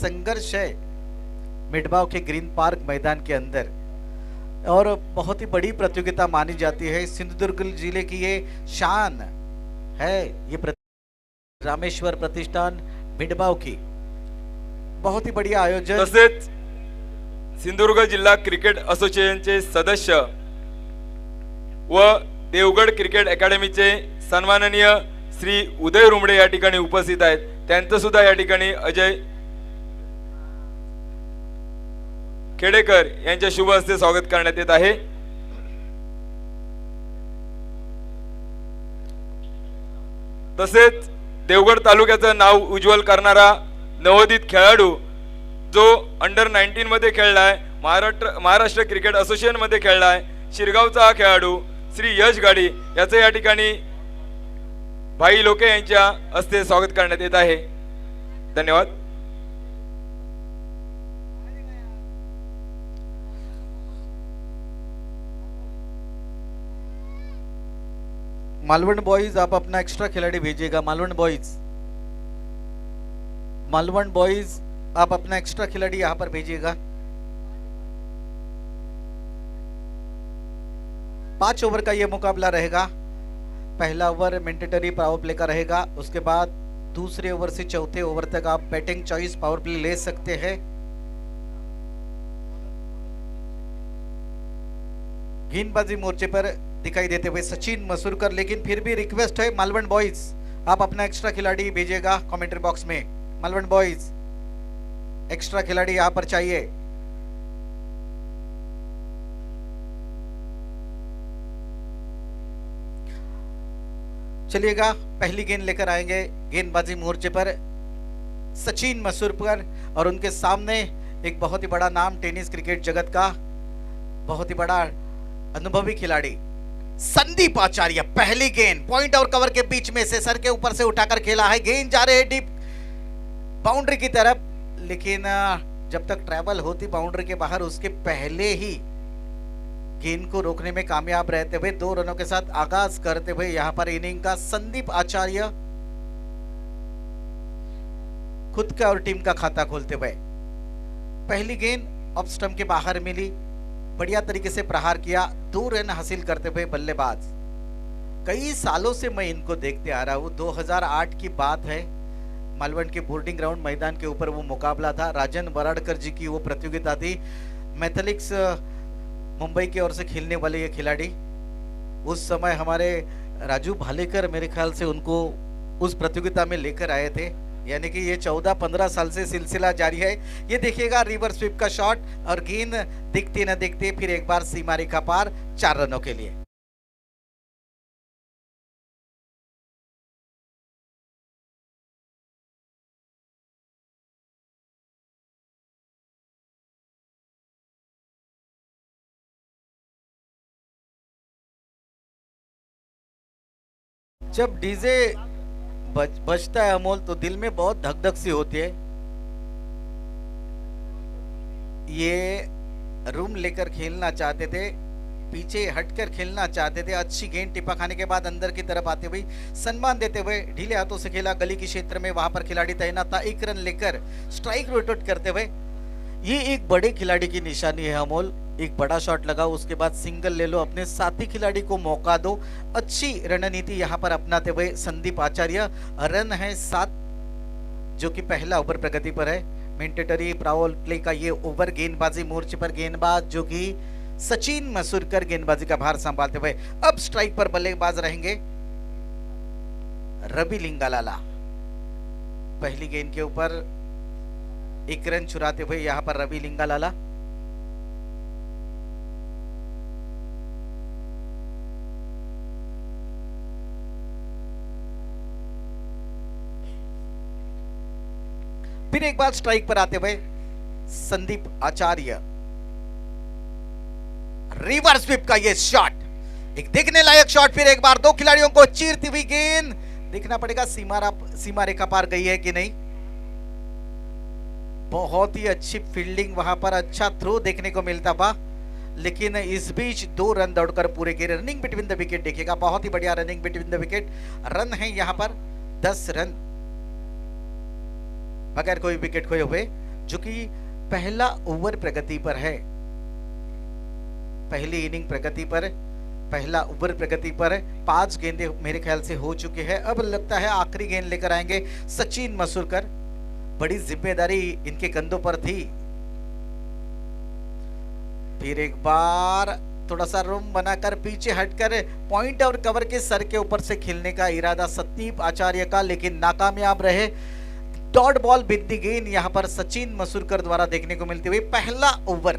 संघर्ष है मिडबाव के green park मैदान के अंदर, और बहुत ही बड़ी प्रतियोगिता मानी जाती है। सिंधुदुर्ग जिले की ये शान है, ये रामेश्वर प्रतिष्ठान मिडबाव की बहुत ही बढ़िया आयोजन। तसेच सिंधुदुर्ग जिल्हा क्रिकेट असोसिएशनचे सदस्य व देवगड क्रिकेट अकॅडमीचे सन्माननीय श्री उदय रुमडे या ठिकाणी उपस्थित आहेत। त्यांचं सुद्धा या ठिकाणी अजय खेडेकर यांच्या शुभ हस्ते स्वागत करण्यात येत आहे। तसेच देवगड तालुक्याचं नाव उज्ज्वल करणारा नवोदित खेळाडू जो अंडर 19 मध्ये खेळलाय, महाराष्ट्र क्रिकेट असोसिएशन मध्ये खेळलाय, शिरगावचा हा खेळाडू श्री यश गाडी याचे या ठिकाणी भाई लोके यांच्या हस्ते स्वागत करण्यात येत आहे। धन्यवाद। मालवण बॉयज, आप अपना एक्स्ट्रा खिलाड़ी भेजिएगा। मालवण बॉयज आप अपना एक्स्ट्रा खिलाड़ी यहां पर भेजिएगा। 5 ओवर का ये मुकाबला रहेगा। पहला ओवर मैंडेटरी पावर प्ले का रहेगा, उसके बाद दूसरे ओवर से चौथे ओवर तक आप बैटिंग चॉइस पावर प्ले ले सकते हैं। गेंदबाजी मोर्चे पर दिखाई देते हुए सचिन मसूरकर, लेकिन फिर भी रिक्वेस्ट है मालवण बॉयज आप अपना एक्स्ट्रा खिलाड़ी भेजिएगा कमेंट्री बॉक्स में। मालवण बॉयज एक्स्ट्रा खिलाड़ी यहां पर चाहिए। चलिएगा, पहली गेंद लेकर आएंगे गेंदबाजी मोर्चे पर सचिन मसूरकर, और उनके सामने एक बहुत ही बड़ा नाम टेनिस क्रिकेट जगत का बहुत ही बड़ा अनुभवी खिलाड़ी संदीप आचार्य। पहली गेंद पॉइंट और कवर के बीच में से सर के ऊपर से उठाकर खेला है, गेंद जा रहे डीप बाउंड्री की तरफ, लेकिन जब तक ट्रैवल होती बाउंड्री के बाहर उसके पहले ही गेंद को रोकने में कामयाब रहते हुए 2 रनों के साथ आगाज करते हुए यहां पर इनिंग का संदीप आचार्य खुद का और टीम का खाता खोलते हुए। पहली गेंद ऑफ स्टंप के बाहर मिली, बढ़िया तरीके से प्रहार किया, 2 रन हासिल करते हुए बल्लेबाज। कई सालों से मैं इनको देखते आ रहा हूं, 2008 की बात है, मालवण के बोर्डिंग ग्राउंड मैदान के ऊपर वो मुकाबला था। राजन बराड़कर जी की वो प्रतियोगिता थी। मैथलिक्स मुंबई की ओर से खेलने वाले ये खिलाड़ी, उस समय हमारे राजू भालेकर मेरे ख्याल से उनको उस प्रतियोगिता में लेकर आए थे, यानी कि ये 14-15 साल से सिलसिला जारी है। ये देखिएगा रिवर्स स्वीप का शॉट, और गेंद दिखते न दिखते फिर एक बार सीमा रेखा पार 4 रनों के लिए। जब डीजे बजता है अमोल, तो दिल में बहुत धक धक सी होती है। ये रूम लेकर खेलना चाहते थे, पीछे हटकर खेलना चाहते थे। अच्छी गेंद टिपा खाने के बाद अंदर की तरफ आते हुए सम्मान देते हुए ढीले हाथों से खेला, गली के क्षेत्र में वहां पर खिलाड़ी तैनात था। 1 रन लेकर स्ट्राइक रोटेट करते हुए, ये एक बड़े खिलाड़ी की निशानी है अमोल। एक बड़ा शॉट लगा, उसके बाद सिंगल ले लो, अपने साथी खिलाड़ी को मौका दो। अच्छी रणनीति यहां पर अपनाते हुए संदीप आचार्य। रन है 7, जो कि पहला ओवर प्रगति पर है। मैंडेटरी पावर प्ले का ये ओवर गेंदबाजी मोर्चे पर गेंदबाज जो कि सचिन मसूरकर गेंदबाजी का भार संभालते हुए। अब स्ट्राइक पर बल्लेबाज रहेंगे रवि लिंगालाला। पहली गेंद के ऊपर 1 रन चुराते हुए यहां पर रवि लिंगालाला। फिर एक बार स्ट्राइक पर आते हुए संदीप आचार्य। रिवर्स स्वीप का ये शॉट, एक देखने लायक शॉट। फिर एक बार 2 खिलाड़ियों को चीरती हुई गेंद, देखना पड़ेगा सीमा रेखा पार गई है कि नहीं। बहुत ही अच्छी फील्डिंग वहां पर, अच्छा थ्रो देखने को मिलता था, लेकिन इस बीच 2 रन दौड़कर पूरे के रनिंग बिटवीन द विकेट देखिएगा। बहुत ही बढ़िया running between the wicket. Run है यहां पर 10 रन बगैर कोई विकेट खोए हुए। जो कि पहला ओवर प्रगति पर है, पहली इनिंग प्रगति पर, पहला ओवर प्रगति पर। 5 गेंदें मेरे ख्याल से हो चुके हैं। अब लगता है आखिरी गेंद लेकर आएंगे सचिन मसूरकर। बड़ी जिम्मेदारी इनके कंधों पर थी। फिर एक बार थोड़ा सा रूम बनाकर पीछे हटकर पॉइंट और कवर के सर के ऊपर से खेलने का इरादा सतीप आचार्य का, लेकिन नाकामयाब रहे। डॉट बॉल बिंदी गेंद यहां पर सचिन मसूरकर द्वारा देखने को मिलती हुई। पहला ओवर,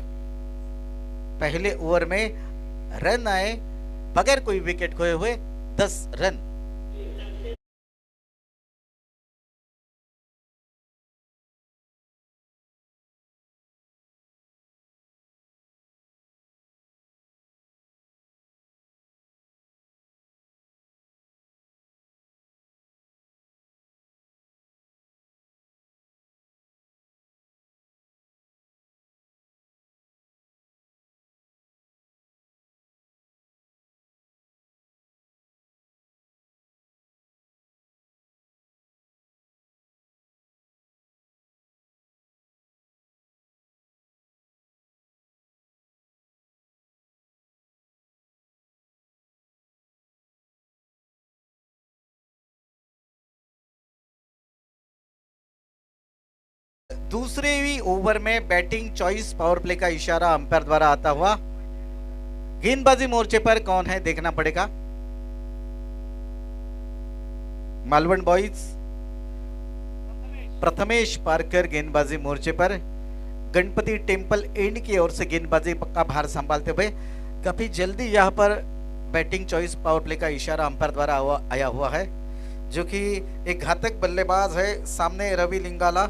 पहले ओवर में रन आए बगैर कोई विकेट खोए हुए 10 रन। दूसरे ही ओवर में बैटिंग चॉइस पावर प्ले का इशारा अंपायर द्वारा आता हुआ। गेंदबाजी मोर्चे पर कौन है देखना पड़ेगा। मालवण बॉयज प्रथमेश पारकर गेंदबाजी मोर्चे पर। गणपति टेम्पल एंड की ओर से गेंदबाजी का भार संभालते हुए। काफी जल्दी यहां पर बैटिंग चॉइस पावर प्ले का इशारा अंपायर द्वारा आया हुआ है, जो कि एक घातक बल्लेबाज है। सामने रवि लिंगाला,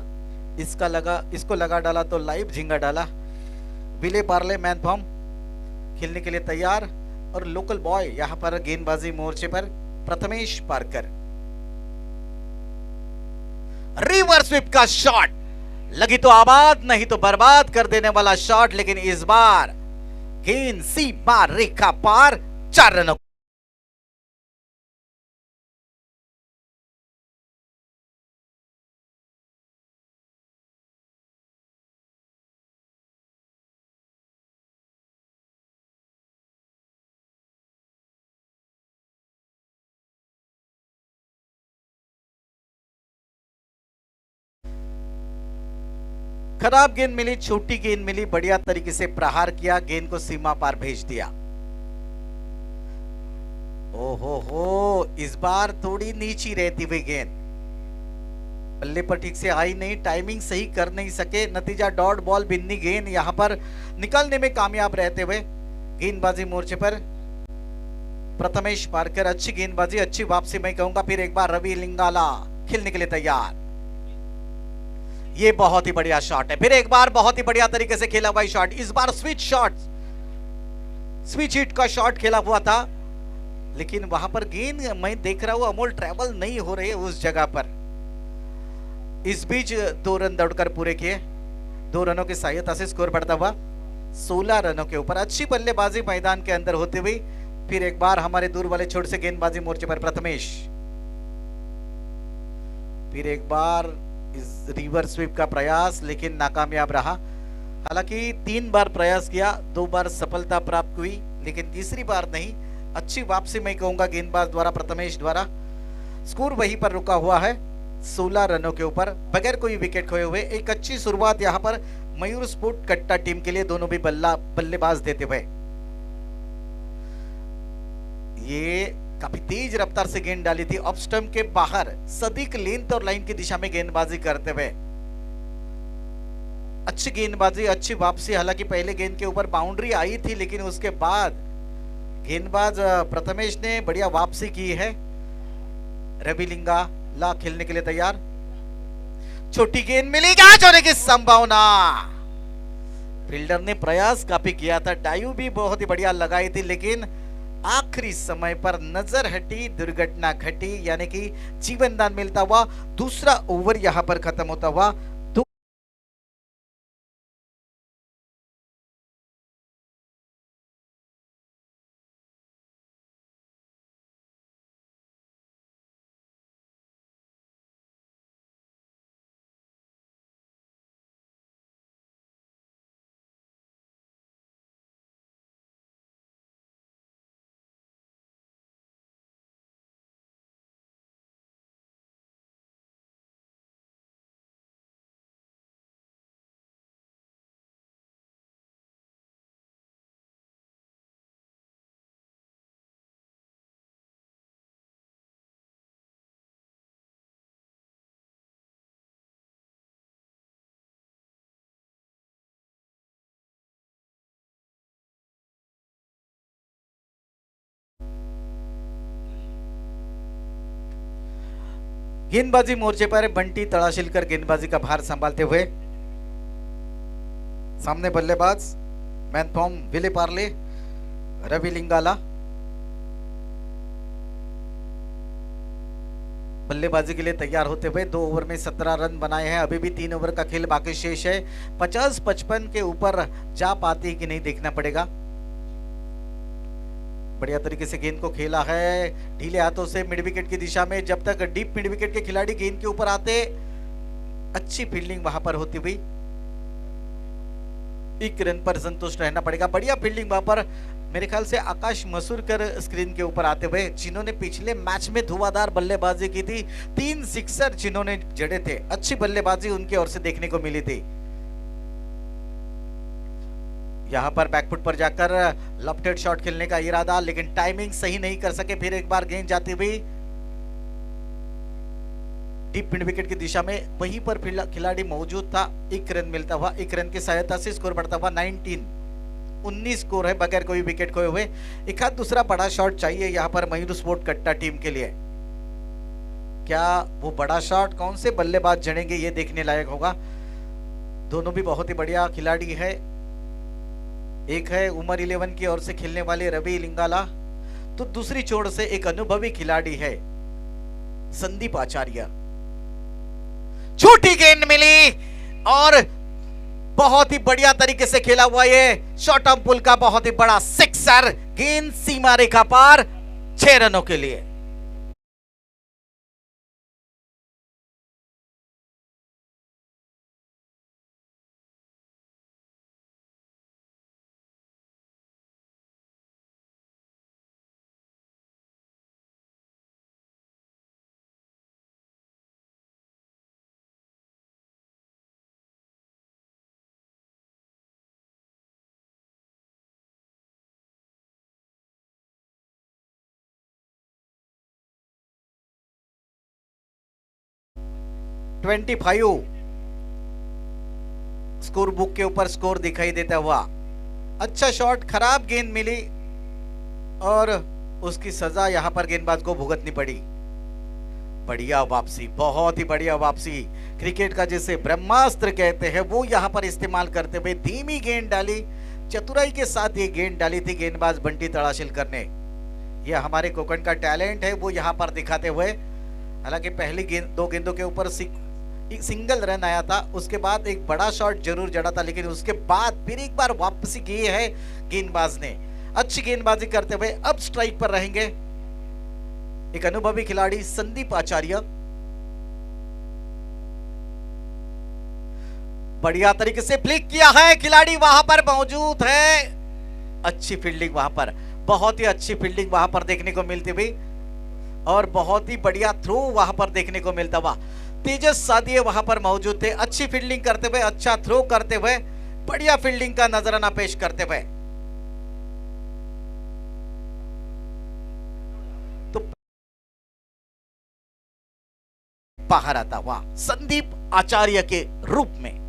इसको लगा डाला तो लाइव झिंगा डाला। विले पार्ले मैन फॉर्म खेलने के लिए तैयार। और लोकल बॉय यहां पर गेंदबाजी मोर्चे पर प्रथमेश पारकर। रिवर्स स्वीप का शॉट, लगी तो आबाद नहीं तो बर्बाद कर देने वाला शॉट, लेकिन इस बार गेंद सीमा रेखा पार 4 रनों। खराब गेंद मिली, छोटी गेंद मिली, बढ़िया तरीके से प्रहार किया, गेंद को सीमा पार भेज दिया। ओहो हो, इस बार थोड़ी नीची रहती हुई गेंद बल्ले पर ठीक से आई नहीं, टाइमिंग सही कर नहीं सके। नतीजा डॉट बॉल बिन्नी गेंद यहां पर निकालने में कामयाब रहते हुए। गेंदबाजी मोर्चे पर प्रथमेश पारकर, अच्छी गेंदबाजी, अच्छी वापसी मैं कहूंगा। फिर एक बार रवि लिंगाला खेलने के लिए तैयार। ये बहुत ही बढ़िया शॉट है, फिर एक बार बहुत ही बढ़िया तरीके से खेला हुआ शॉट। इस बार स्विच हिट का शॉट खेला हुआ था, लेकिन वहां पर गेंद मैं देख रहा हूं अमोल ट्रैवल नहीं हो रहे उस जगह पर। इस बीच 2 रन दौड़कर पूरे किए। 2 रनों की सहायता से स्कोर बढ़ता हुआ 16 रनों के ऊपर। अच्छी बल्लेबाजी मैदान के अंदर होती हुई। फिर एक बार हमारे दूर वाले छोर से गेंदबाजी मोर्चे पर प्रथमेश। फिर एक बार इस रिवर्स स्वीप का प्रयास, लेकिन नाकामयाब रहा। हालांकि 3 बार प्रयास किया, 2 बार सफलता प्राप्त हुई, लेकिन तीसरी बार नहीं। अच्छी वापसी मैं कहूंगा गेंदबाज द्वारा, प्रथमेश द्वारा। स्कोर वहीं पर रुका हुआ है 16 रनों के ऊपर बगैर कोई विकेट खोए हुए। एक अच्छी शुरुआत यहां पर मयूर स्पोर्ट कट्टा टीम के लिए, दोनों भी बल्लेबाज देते हुए। ये काफी तेज रफ्तार से गेंद डाली थी ऑफ स्टंप के बाहर, सदीक लेंथ और लाइन की दिशा में गेंदबाजी करते हुए। अच्छी गेंदबाजी, अच्छी वापसी। हालांकि पहले गेंद के ऊपर बाउंड्री आई थी, लेकिन उसके बाद गेंदबाज प्रथमेश ने बढ़िया वापसी की है। रवि लिंगाला खेलने के लिए तैयार। छोटी गेंद मिली, कैच होने की संभावना। फील्डर ने प्रयास काफी किया था, डायू भी बहुत ही बढ़िया लगाई थी, लेकिन आखिरी समय पर नजर हटी, दुर्घटना घटी, यानी कि जीवन दान मिलता हुआ दूसरा ओवर यहां पर खत्म होता हुआ। गेंदबाजी मोर्चे पर बंटी तड़ाशिलकर गेंदबाजी का भार संभालते हुए। सामने बल्लेबाज man form Vile Parle, Ravi Lingala. बल्लेबाजी के लिए तैयार होते हुए 2 ओवर में 17 रन बनाए हैं। अभी भी 3 ओवर का खेल बाकी शेष है। 50-55 के ऊपर जा पाती है कि नहीं देखना पड़ेगा। बढ़िया तरीके से गेंद को खेला है ढीले हाथों से मिड विकेट की दिशा में। जब तक डीप मिड विकेट के खिलाड़ी गेंद के ऊपर आते, अच्छी फील्डिंग वहां पर होती हुई। 1 रन पर संतुष्ट रहना पड़ेगा। बढ़िया फील्डिंग वहां पर मेरे ख्याल से आकाश मसूरकर स्क्रीन के ऊपर आते हुए, जिन्होंने पिछले मैच में धुआंधार बल्लेबाजी की थी। 3 सिक्सर जिन्होंने जड़े थे, अच्छी बल्लेबाजी उनकी ओर से देखने को मिली थी। यहां पर बैकफुट पर जाकर लेफ्ट शॉट खेलने का इरादा, लेकिन टाइमिंग सही नहीं कर सके। फिर एक बार गेंद जाती हुई डीप मिड विकेट की दिशा में, वहीं पर खिलाड़ी मौजूद था। 1 रन मिलता हुआ, 1 रन की सहायता से स्कोर बढ़ता हुआ 19 स्कोर है बगैर कोई विकेट खोए हुए। एक हाथ दूसरा बड़ा शॉट चाहिए यहां पर मयूर स्पोर्ट कट्टा टीम के लिए। क्या वो बड़ा शॉट कौन से बल्लेबाज जड़ेंगे, ये देखने लायक होगा। दोनों भी बहुत ही बढ़िया खिलाड़ी है। एक है उमर 11 की ओर से खेलने वाले रवि लिंगाला, तो दूसरी छोर से एक अनुभवी खिलाड़ी है संदीप आचार्य। छोटी गेंद मिली और बहुत ही बढ़िया तरीके से खेला हुआ ये शॉर्ट ऑफ पुल का बहुत ही बड़ा सिक्सर। गेंद सीमा रेखा पार, 6 रनों के लिए। ट्वेंटी 25 स्कोर बुक के ऊपर स्कोर दिखाई देता हुआ। अच्छा शॉट, खराब गेंद मिली और उसकी सजा यहां पर गेंदबाज को भुगतनी पड़ी। बढ़िया वापसी, बहुत ही बढ़िया वापसी। क्रिकेट का जिसे ब्रह्मास्त्र कहते हैं वो यहां पर इस्तेमाल करते हुए धीमी गेंद डाली, चतुराई के साथ ये गेंद डाली थी गेंदबाज बंटी तड़ाशिलकर ने। यह हमारे कोकण का टैलेंट है वो यहां पर दिखाते हुए। हालांकि पहली गेंद 2 गेंदों के ऊपर सिंगल रन आया था, उसके बाद एक बड़ा शॉट जरूर जड़ा था, लेकिन उसके बाद फिर एक बार वापसी की है गेंदबाज ने। अच्छी गेंदबाजी करते हुए अब स्ट्राइक पर रहेंगे एक अनुभवी खिलाड़ी संदीप आचार्य। बढ़िया तरीके से फ्लिक किया है, खिलाड़ी वहां पर मौजूद है। अच्छी फील्डिंग वहां पर, बहुत ही अच्छी फील्डिंग वहां पर देखने को मिलती हुई और बहुत ही बढ़िया थ्रो वहां पर देखने को मिलता हुआ। तेजस सादिए वहां पर मौजूद थे, अच्छी फील्डिंग करते हुए, अच्छा थ्रो करते हुए, बढ़िया फील्डिंग का नजराना पेश करते हुए। तो बाहर आता हुआ संदीप आचार्य के रूप में।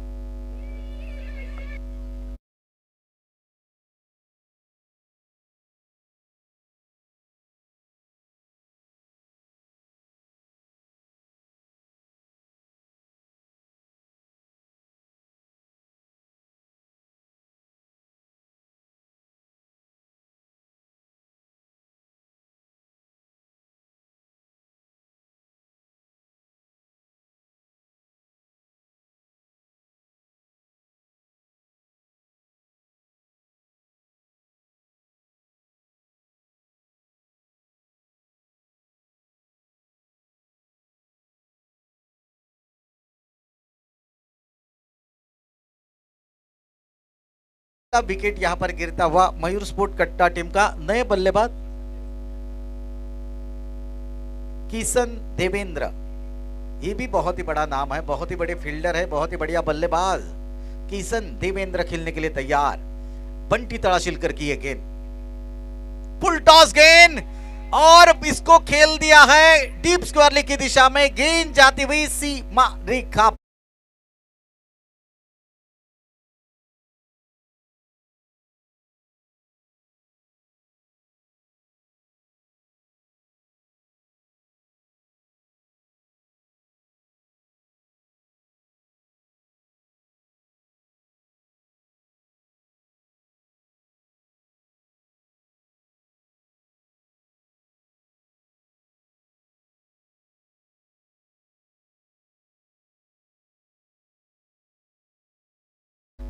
विकेट यहां पर गिरता हुआ मयूर स्पोर्ट कट्टा टीम का नए बल्लेबाज किशन देवेंद्र। ये भी बहुत ही बड़ा नाम है, बहुत ही बड़े फील्डर है, बहुत ही बढ़िया बल्लेबाज किशन देवेंद्र खेलने के लिए तैयार। बंटी तड़ाशिलकर की ये गेंद, फुल टॉस गेंद और इसको खेल दिया है डीप स्क्वायर की दिशा में। गेंद जाती हुई सीमा रेखा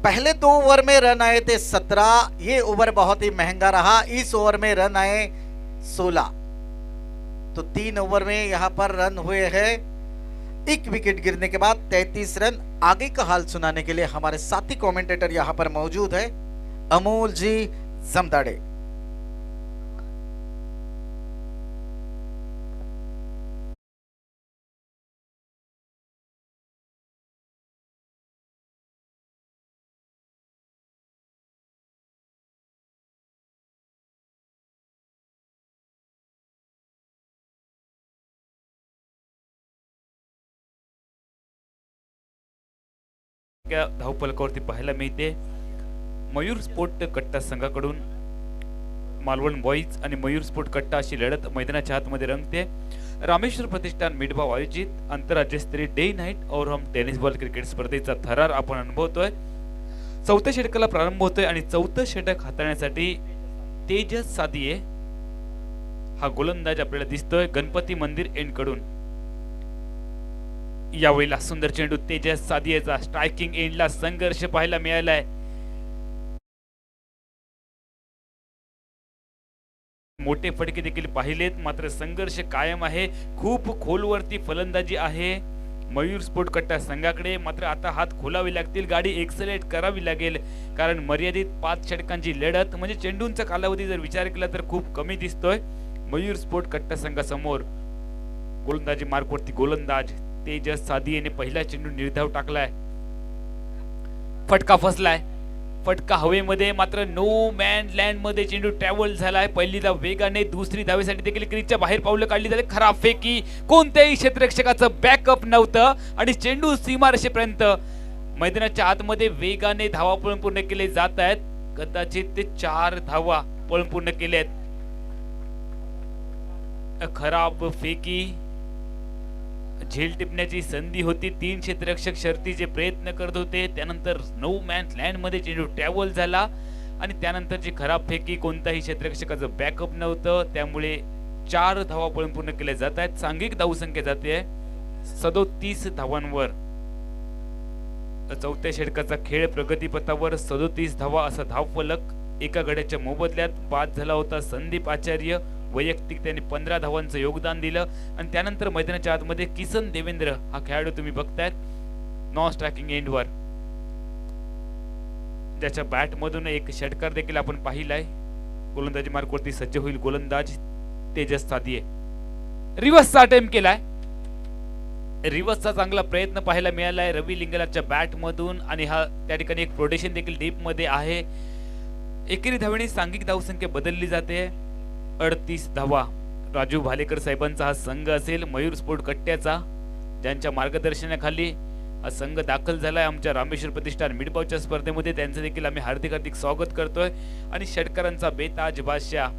पहले 2 ओवर में रन आए थे 17, ये ओवर बहुत ही महंगा रहा, इस ओवर में रन आए 16। तो 3 ओवर में यहां पर रन हुए हैं 1 विकेट गिरने के बाद 33 रन। आगे का हाल सुनाने के लिए हमारे साथी कमेंटेटर यहां पर मौजूद है, अमोल जी जमदाड़े। धावफलकावरती पाहायला मिळते मयूर स्पोर्ट कट्टा संघाकडून मालवण बॉईज आणि मयूर स्पोर्ट कट्टा अशी लढत मैदानाच्या आतमध्ये रंगते। रामेश्वर प्रतिष्ठान मिडभाव आयोजित आंतरराज्यस्तरीय day night allround tennis ball cricket स्पर्धेचा थरार आपण अनुभवतोय। 4थ्या षटकाला प्रारंभ होतोय आणि 4थं षटक हाताळण्यासाठी तेजस सादिये हा गोलंदाज आपल्याला दिसतोय गणपती मंदिर एंड कडून। यावेळेला सुंदर चेंडू तेजस सादियेचा स्ट्रायकिंग एंडला संघर्ष पाहायला मिळालाय। मोठे फटके देखील पाहिलेत, मात्र संघर्ष कायम आहे। खूप खोलवरती फलंदाजी आहे मयूर स्पोर्ट कट्टा संघाकडे, मात्र आता हात खोलावे लागतील, गाडी एक्सलेट करावी लागेल, कारण मर्यादित 5 षटकांची लढत म्हणजे चेंडूंचा कालावधी जर विचार केला तर खूप कमी दिसतोय। मयूर स्पोर्ट कट्टा संघासमोर गोलंदाजी मार्कवरती गोलंदाज तेजस सादियेने पहिला चेंडू निर्धाव टाकलाय, फटका फसलाय, फटका हवेमध्ये, मात्र नो मॅन लँड मध्ये चेंडू ट्रॅव्हल झालाय। पहिली धाव वेगाने, दुसरी धावेसाठी देखील क्रीजच्या बाहेर पावलं काढली झाली। खराब फेकी, कोणत्याही क्षेत्ररक्षकाचं बॅकअप नव्हतं आणि चेंडू सीमारेषेपर्यंत मैदानाच्या आतमध्ये वेगाने धावा पळून पूर्ण केले जात आहेत। कदाचित ते 4 धावा पळून पूर्ण केल्यात। खराब फेकी, झेल टिपण्याची संधी होती, 3 क्षेत्ररक्षक शर्तीचे प्रयत्न करत होते, त्यानंतर नो मॅन लँड मध्ये चेंडू ट्रॅव्हल झाला आणि त्यानंतरची खराब फेकी, कोणताही क्षेत्ररक्षकाचं बॅकअप नव्हतं, त्यामुळे 4 धावा पळून पूर्ण केल्या जात आहेत। सांघिक धावसंख्या जाते 37 धावांवर। 4थ्या षटकाचा खेळ प्रगतीपथावर 37 धावा असा धावफलक एका गड्याच्या मोबदल्यात बाद झाला होता। संदीप आचार्य वैयक्तिक त्याने 15 धावांचं योगदान दिलं आणि त्यानंतर मैदानाच्या आतमध्ये किसन देवेंद्र हा खेळाडू तुम्ही बघतायत नॉन स्ट्रायकिंग एंडवर, ज्याच्या बॅट मधून एक षटकार देखील आपण पाहिलाय। गोलंदाजी मार्कवरती सज्ज होईल गोलंदाज तेजस सादिये। रिव्हर्सचा अटेम्प्ट केलाय, रिव्हर्सचा चांगला प्रयत्न पाहायला मिळालाय रवी लिंगलाच्या बॅट मधून आणि हा त्या ठिकाणी एक प्रोटेक्शन देखील डीप मध्ये आहे। एकेरी धावेने सांघिक धावसंख्या बदलली जाते 38 धावा। राजू भालेकर साहेबांचा हा संघ असेल मयूर स्पोर्ट कट्ट्याचा, ज्यांच्या मार्गदर्शनाखाली हा संघ दाखल झालाय आमच्या रामेश्वर प्रतिष्ठान मिडबावच्या स्पर्धेमध्ये। त्यांचे देखील आम्ही हार्दिक स्वागत करतोय आणि षटकारांचा बेताज बादशाह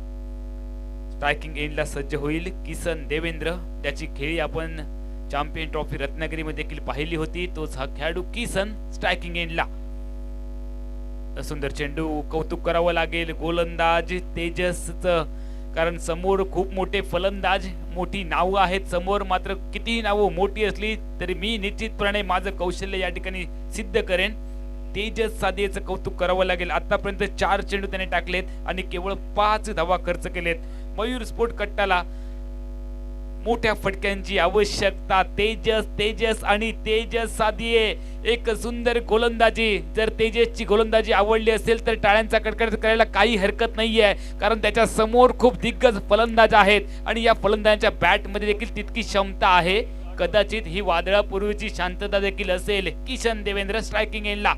स्ट्रायकिंग एंडला सज्ज होईल किसन देवेंद्र। त्याची खेळी आपण चॅम्पियन ट्रॉफी रत्नागिरीमध्ये देखील पाहिली होती, तोच हा खेळाडू किसन स्ट्रायकिंग एंडला। सुंदर चेंडू, कौतुक करावं लागेल गोलंदाज तेजसचं, कारण समोर खूप मोठे फलंदाज, मोठी नावं आहेत समोर, मात्र कितीही नावं मोठी असली तरी मी निश्चितपणे माझं कौशल्य या ठिकाणी सिद्ध करेन। तेजस सादियेचं कौतुक करावं लागेल, आतापर्यंत 4 चेंडू त्याने टाकलेत आणि केवळ 5 धावा खर्च केलेत। मयूर स्पोर्ट कट्टाला मोठ्या फटक्यांची आवश्यकता, तेजस आणि तेजस सादिये एक सुंदर गोलंदाजी। जर तेजसची गोलंदाजी आवडली असेल तर टाळ्यांचा कडकड करायला काही हरकत नाहीये, कारण त्याच्या समोर खूप दिग्गज फलंदाज आहेत आणि या फलंदाजांच्या बॅट मध्ये देखील तितकी क्षमता आहे। कदाचित ही वादळापूर्वीची शांतता देखील असेल। किशन देवेंद्र स्ट्रायकिंग एंडला,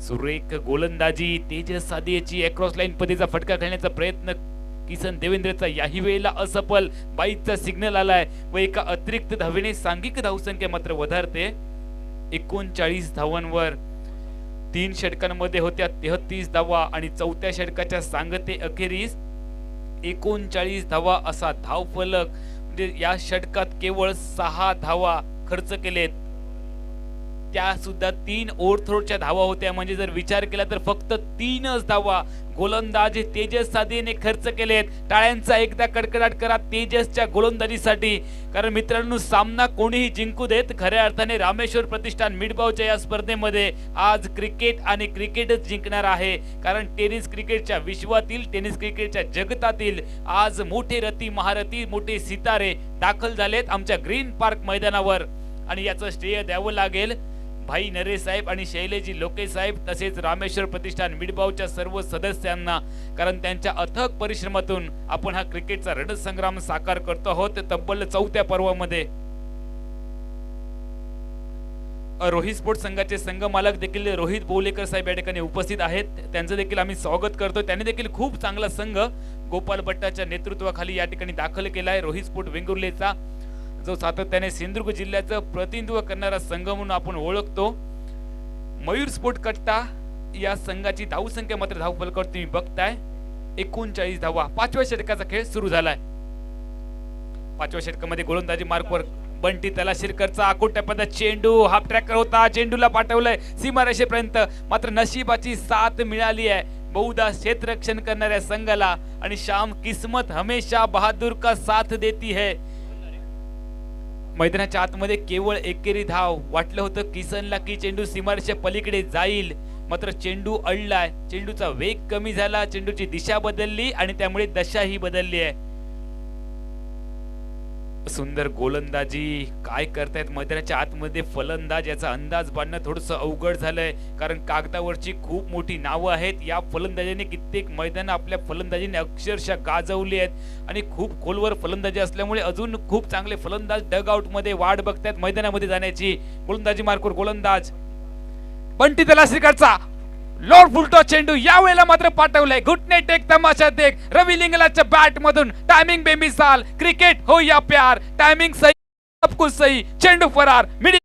सुरेख गोलंदाजी तेजस सादियेची, अक्रॉस लाईन पद्धतीचा फटका खेळण्याचा प्रयत्न किसन देवेंद्रचा याही वेळेला असफल। बाईकचा सिग्नल आलाय व एका अतिरिक्त धावेने सांघिक धावसंख्या मात्र वधारते 39 धावांवर। 3 षटकांमध्ये होत्या 33 धावा आणि 4थ्या षटकाच्या सांगते अखेरीस 39 धावा असा धावफलक, म्हणजे या षटकात केवळ 6 धावा खर्च केलेत। त्या सुद्धा 3 ओव्हरथ्रोच्या धावा होत्या. म्हणजे जर विचार केला तर फक्त 3च धावा गोलंदाज तेजस साधीने खर्च केलेत. टाळ्यांचा एकदा कडकडाट करा तेजसच्या गोलंदाजीसाठी. कारण मित्रांनो, सामना कोणीही जिंकू देत, खऱ्या अर्थाने रामेश्वर प्रतिष्ठान मिडबावच्या या स्पर्धेमध्ये आज क्रिकेट आणि क्रिकेटच जिंकणार आहे. कारण टेनिस क्रिकेटच्या विश्वातील, टेनिस क्रिकेटच्या जगतातील आज मोठे रथी महारथी, मोठे सितारे दाखल झालेत आमच्या ग्रीन पार्क मैदानावर. आणि याचं श्रेय द्यावं लागेल भाई नरेश साहेब आणि शैलेजी लोके साहेब, तसेच रामेश्वर प्रतिष्ठान मिडबावच्या सर्व सदस्यांना. कारण त्यांच्या अथक परिश्रमातून आपण हा क्रिकेटचा रणसंग्राम साकार करतो आहोत. तब्बल 4थ्या पर्वामध्ये रोहित स्पोर्ट्स संघाचे संघ मालक देखील रोहित बोलेकर साहेब या ठिकाणी उपस्थित आहेत. त्यांचं देखील आम्ही स्वागत करतो. त्यांनी देखील खूप चांगला संघ गोपाल भट्टाच्या नेतृत्वाखाली या ठिकाणी दाखल केला आहे. रोहित स्पोर्ट वेंगुर्लेचा जो सातत्याने सिंधुदुर्ग जिल्ह्याचं प्रतिनिधित्व करणारा संघ म्हणून आपण ओळखतो. मयूर स्पोर्ट कट्टा या संघाची धावसंख्या मात्र धावफलकावर तुम्ही बघताय 39 धावा. 5व्या षटकाचा खेळ सुरू झालाय. 5व्या षटकामध्ये गोलंदाजी मार्कवर बंटी तलाशिरकरचा आकुट्यापदा चेंडू हाफ ट्रॅकर होता. चेंडूला पाठवलंय सीमारेषेपर्यंत, मात्र नशिबाची साथ मिळाली आहे बहुधा क्षेत्ररक्षण करणाऱ्या संघाला. आणि शाम किस्मत हमेशा बहादूर का साथ देती है. मैदानाच्या आतमध्ये केवळ एकेरी धाव. वाटलं होतं किसनला की चेंडू सीमारेषे पलीकडे जाईल, मात्र चेंडू अडलाय. चेंडूचा वेग कमी झाला, चेंडूची दिशा बदलली आणि त्यामुळे दशाही बदलली आहे. सुंदर गोलंदाजी काय करतायत मैदानाच्या आतमध्ये फलंदाज, याचा अंदाज बांधणं थोडंसं अवघड झालंय. कारण कागदावरची खूप मोठी नावं आहेत. या फलंदाजाने कित्येक मैदान आपल्या फलंदाजीने अक्षरशः गाजवली आहेत आणि खूप खोलवर फलंदाजी असल्यामुळे अजून खूप चांगले फलंदाज डग आउट मध्ये वाट बघतायत मैदानामध्ये जाण्याची. गोलंदाजी मार्कवर गोलंदाज बंटी तलाशिरकरचा लॉर्ड फुलटो चेंडू यावेळेला मात्र पाठवलाय. घुटणे टेक तमाशा देख रवी लिंगलाच्या बॅट मधून. टायमिंग बेमिसाल, क्रिकेट हो या प्यार. टायमिंग सही, सब कुछ सही. चेंडू फरार. मिडी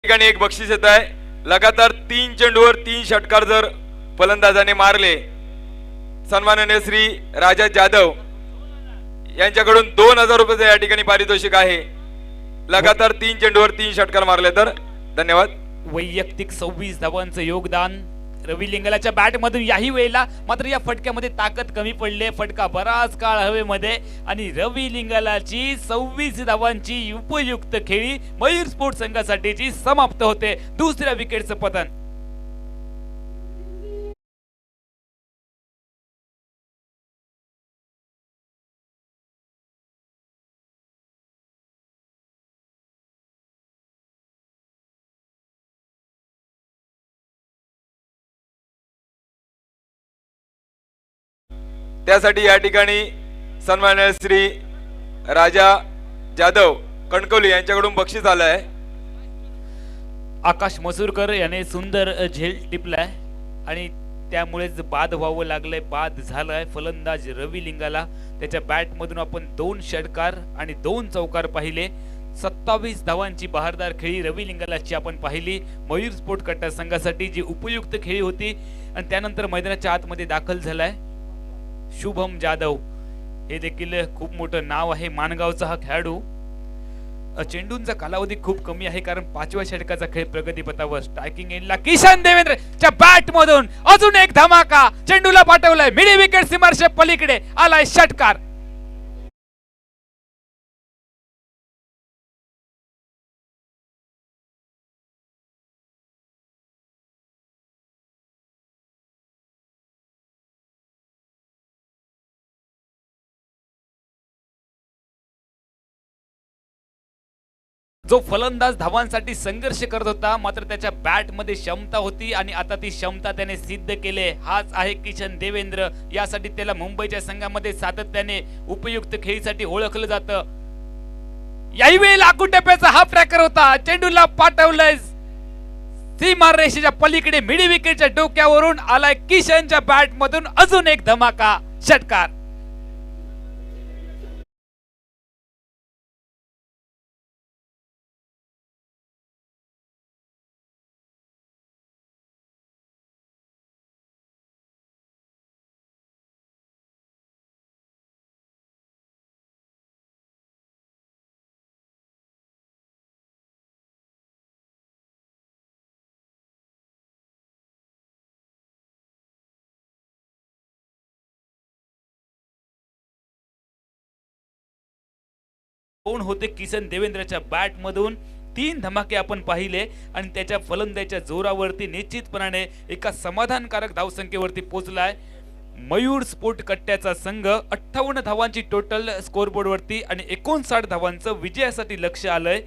ठिकाणी एक बक्षीस येत आहे. लगातार 3 चेंडूवर 3 षटकार जर फलंदाजाने मारले, सन्माननीय श्री राजा जाधव यांच्याकडून 2000 रुपये या ठिकाणी पारितोषिक आहे. लगातार 3 चेंडूवर 3 षटकार मारले तर धन्यवाद. वैयक्तिक 26 धावांचं योगदान रवी लिंगलाच्या बॅट मधून. याही वेळेला मात्र या फटक्यामध्ये ताकद कमी पडले. फटका बराच काळ हवेमध्ये आणि रवी लिंगलाची 26 धावांची उपयुक्त खेळी मयूर स्पोर्ट्स संघासाठीची समाप्त होते. दुसऱ्या विकेटचं पतन. त्यासाठी या ठिकाणी सन्माननीय श्री राजा जाधव कणकवली यांच्याकडून बक्षीस आलं आहे. आकाश मसूरकर याने सुंदर झेल टिपलाय आणि त्यामुळेच बाद व्हावं लागलंय. बाद झालाय फलंदाज रवी लिंगाला. त्याच्या बॅट मधून आपण 2 षटकार आणि 2 चौकार पाहिले. 27 धावांची बहारदार खेळी रवी लिंगालाची आपण पाहिली मयूर स्पोर्ट कट्टा संघासाठी, जी उपयुक्त खेळी होती. आणि त्यानंतर मैदानाच्या आतमध्ये दाखल झालाय शुभम जाधव. हे देखील खूप मोठं नाव आहे मानगावचा हा खेळाडू. चेंडूंचा कालावधी खूप कमी आहे कारण 5व्या षटकाचा खेळ प्रगतीपथावर. स्ट्रायकिंग एंडला किशन देवेंद्रच्या बॅट मधून अजून एक धमाका. चेंडूला पाठवलाय मिडी विकेट सीमारेषे पलीकडे आलाय षटकार. जो फलंदाज धावांसाठी संघर्ष करत होता, मात्र त्याच्या बॅट मध्ये क्षमता होती आणि आता ती क्षमता त्याने सिद्ध केले. हाच आहे किशन देवेंद्र. यासाठी त्याला मुंबईच्या संघामध्ये सातत्याने उपयुक्त खेळीसाठी ओळखलं जातं. याही वेळेला आकुटप्याचा हाफ ट्रॅकर होता. चेंडूला पाठवलंय सीमारेषेच्या पलीकडे मिडी विकेटच्या डोक्यावरून आलाय किशनच्या बॅट मधून अजून एक धमाका षटकार. कोण होते किसन देवेंद्रच्या बॅट मधून 3 धमाके आपण पाहिले आणि त्याच्या फलंदाजीच्या जोरावरती निश्चितपणाने एका समाधानकारक धावसंख्येवरती पोहोचलाय मयूर स्पोर्ट कट्ट्याचा संघ 58 धावांची टोटल स्कोरबोर्ड वरती आणि 59 धावांचं विजयासाठी लक्ष आलंय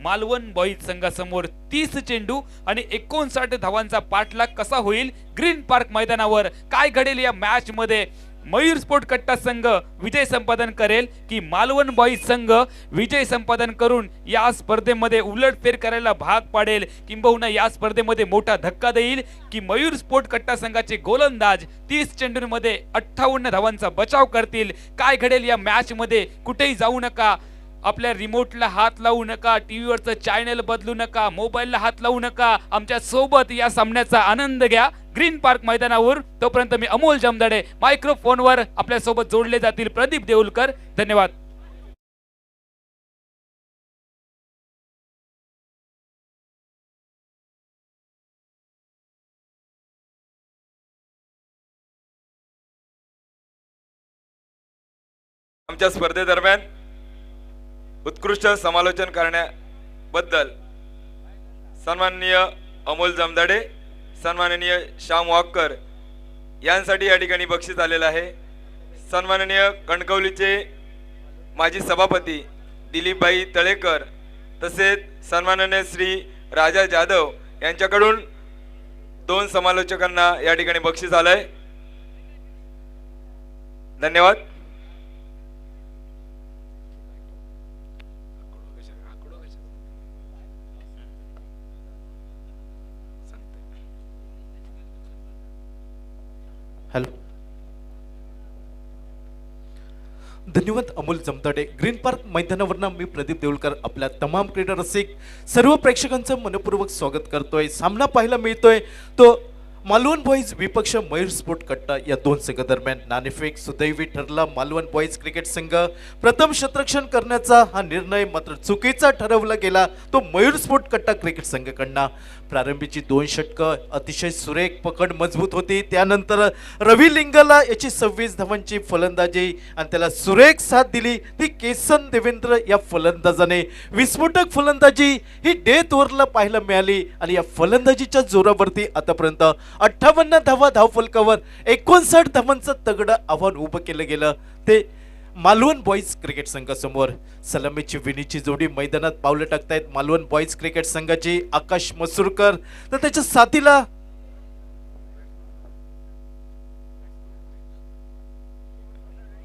मालवण बॉईज संघासमोर 30 चेंडू आणि 59 धावांचा पाठलाग कसा होईल ग्रीन पार्क मैदानावर काय घडेल या मॅच मध्ये मयूर स्पोर्ट कट्टा संघ विजय संपादन करेल की मालवण बॉईज संघ विजय संपादन करून या स्पर्धेमध्ये उलटफेर करायला भाग पाडेल किंबहुना या स्पर्धेमध्ये मोठा धक्का देईल की मयूर स्पोर्ट कट्टा संघाचे गोलंदाज 30 चेंडूंमध्ये 58 धावांचा बचाव करतील काय घडेल या मॅच मध्ये कुठेही जाऊ नका आपल्या रिमोटला हात लावू नका टीव्हीवरचं चॅनल बदलू नका मोबाईलला हात लावू नका आमच्या सोबत या सामन्याचा आनंद घ्या ग्रीन पार्क मैदानावर तोपर्यंत मी अमोल जमदाडे मायक्रोफोनवर आपल्या सोबत जोडले जातील प्रदीप देऊलकर धन्यवाद आमच्या स्पर्धेदरम्यान उत्कृष्ट समालोचन करण्याबद्दल सन्माननीय अमोल जमदाडे सन्माननीय श्याम वाक्कर यांसाठी या ठिकाणी बक्षीस आलेलं आहे सन्माननीय कणकवलीचे माजी सभापती दिलीपभाई तळेकर तसेच सन्माननीय श्री राजा जाधव यांच्याकडून 2 समालोचकांना या ठिकाणी बक्षीस आलंय धन्यवाद हॅलो धन्यवाद अमोल जमदाडे ग्रीन पार्क मैदानावरनं मी प्रदीप देऊलकर आपल्या तमाम क्रीडा रसिक सर्व प्रेक्षकांचं मनपूर्वक स्वागत करतोय सामना पाहायला मिळतोय तो मालवण बॉईज विपक्ष मयूर स्पोर्ट कट्टा या 2 संघादरम्यान नाणेफेक सुदैवी ठरला मालवण बॉईज क्रिकेट संघ प्रथम शतरक्षण करण्याचा हा निर्णय मात्र चुकीचा ठरवला गेला तो मयूर स्पोर्ट कट्टा क्रिकेट संघाकडनं प्रारंभीची 2 षटकं अतिशय सुरेख पकड मजबूत होती त्यानंतर रवी लिंगाला याची 26 धावांची फलंदाजी आणि त्याला सुरेख साथ दिली ती किसन देवेंद्र या फलंदाजाने विस्फोटक फलंदाजी ही डेथ ओव्हरला पाहायला मिळाली आणि या फलंदाजीच्या जोरावरती आतापर्यंत 58 धावा धावफलकावर 59 धावांचं तगडं आव्हान उभं केलं गेलं ते मालवण बॉईज क्रिकेट संघासमोर सलामीची विनीची जोडी मैदानात पावलं टाकतायत मालवण बॉईज क्रिकेट संघाची आकाश मसूरकर तर त्याच्या साथीला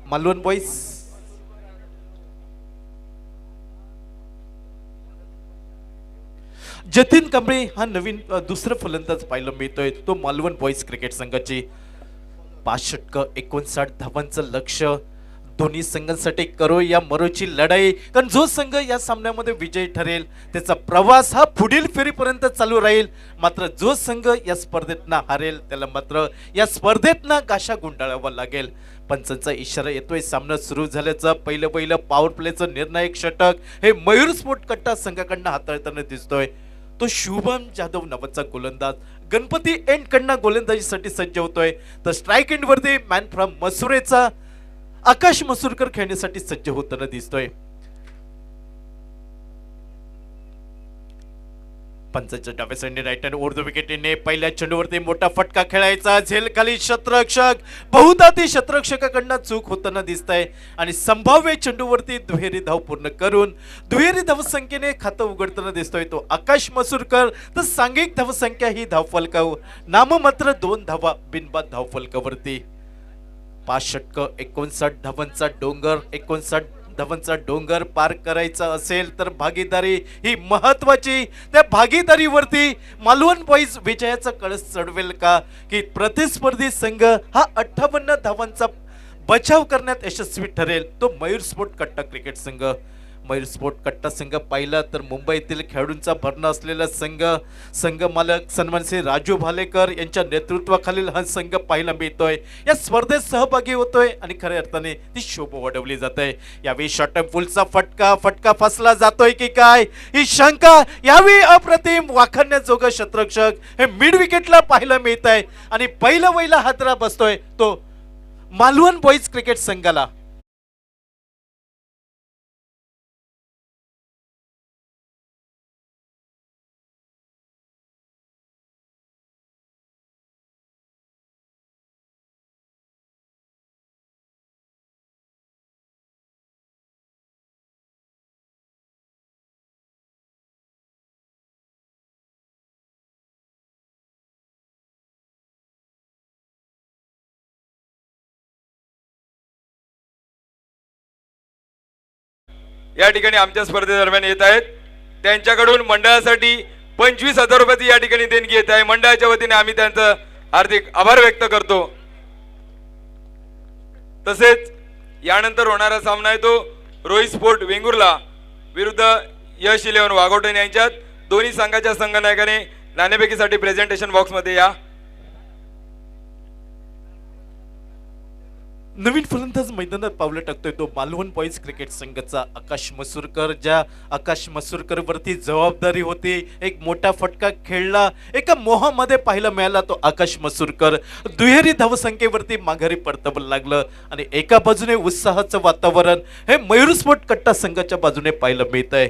मालवण बॉईज जतीन कांबळे हा नवीन दुसरा फलंदाज पाहायला मिळतोय तो मालवण बॉईज क्रिकेट संघाची 5 षटकं 59 धावांचं लक्ष दोन्ही संघांसाठी करो या मरोची लढाई कारण जो संघ या सामन्यामध्ये विजयी ठरेल त्याचा प्रवास हा पुढील फेरीपर्यंत चालू राहील मात्र जो संघ या स्पर्धेतनं हारेल त्याला मात्र या स्पर्धेतनं गाशा गुंडाळावा लागेल पंचांचा इशारा येतोय सामना सुरू झाल्याचा पहिलं पॉवर प्लेचं निर्णायक षटक हे मयूर स्पोर्ट कट्टा संघाकडनं हाताळताना दिसतोय तो शुभम जाधव नावाचा गोलंदाज गणपती एंड कडनं गोलंदाजीसाठी सज्ज होतोय तर स्ट्राईक एंड वरती मॅन फ्रॉम मसुरेचा आकाश मसूरकर खेळण्यासाठी सज्ज होताना दिसतोय पंचाच्या डाव्या साईडने राईट हँड ओव्हर द विकेटने पहिल्या चेंडूवरती मोठा फटका खेळायचा झेल खाली शतरक्षक बहुधा ती शतरक्षकाकडनं चूक होताना दिसतंय आणि संभाव्य चेंडूवरती दुहेरी धाव पूर्ण करून दुहेरी धावसंख्येने खातं उघडताना दिसतोय तो आकाश मसूरकर तर सांघिक धावसंख्या ही धावफलकावर नाममात्र 2 धावा बिनबाद धावफलकावरती 5 षटकं 59 धावांचा डोंगर 59 धावांचा डोंगर पार करायचा असेल तर भागीदारी ही महत्वाची त्या भागीदारीवरती मालवण बॉईज विजयाचा कळस चढवेल का की प्रतिस्पर्धी संघ हा 58 धावांचा बचाव करण्यात यशस्वी ठरेल तो मयूर स्पोर्ट कट्टा क्रिकेट संघ मयूर स्पोर्ट कट्टा संघ पाहिला तर मुंबईतील खेळाडूंचा भरणा असलेला संघ मालक सन्मान श्री राजू भालेकर यांच्या नेतृत्वाखालील हा संघ पाहायला मिळतोय या स्पर्धेत सहभागी होतोय आणि खऱ्या अर्थाने ती शोभा वाढवली जात आहे यावेळी शॉर्ट टर्म फुलचा फटका फसला जातोय की काय ही शंका यावेळी अप्रतिम वाखाणण्याजोगं शतरक्षक हे मिड विकेटला पाहायला मिळत आहे आणि पहिला हादरा बसतोय तो मालवण बॉईज क्रिकेट संघाला या ठिकाणी आमच्या स्पर्धेदरम्यान येत आहेत. त्यांच्याकडून मंडळासाठी 25,000 रुपयाची या ठिकाणी देणगी येत आहे. मंडळाच्या वतीने आम्ही त्यांचं हार्दिक आभार व्यक्त करतो. तसेच यानंतर होणारा सामना आहे तो रोहित स्पोर्ट वेंगुर्ला विरुद्ध यश इलेव्हन वाघोटन यांच्यात. दोन्ही संघाच्या संघनायकाने नाणेफेकीसाठी प्रेझेंटेशन बॉक्स मध्ये या. नवीन फलंदाज मैदानात पावलं टाकतोय तो मालवण बॉईज क्रिकेट संघाचा आकाश मसूरकर. ज्या आकाश मसूरकर वरती जबाबदारी होती, एक मोठा फटका खेळला, एका मोहामध्ये पाहायला मिळाला तो आकाश मसूरकर. दुहेरी धावसंख्येवरती माघारी परतवलं लागलं आणि एका बाजूने उत्साहाचं वातावरण हे मयूर स्पोर्ट कट्टा संघाच्या बाजूने पाहायला मिळत आहे.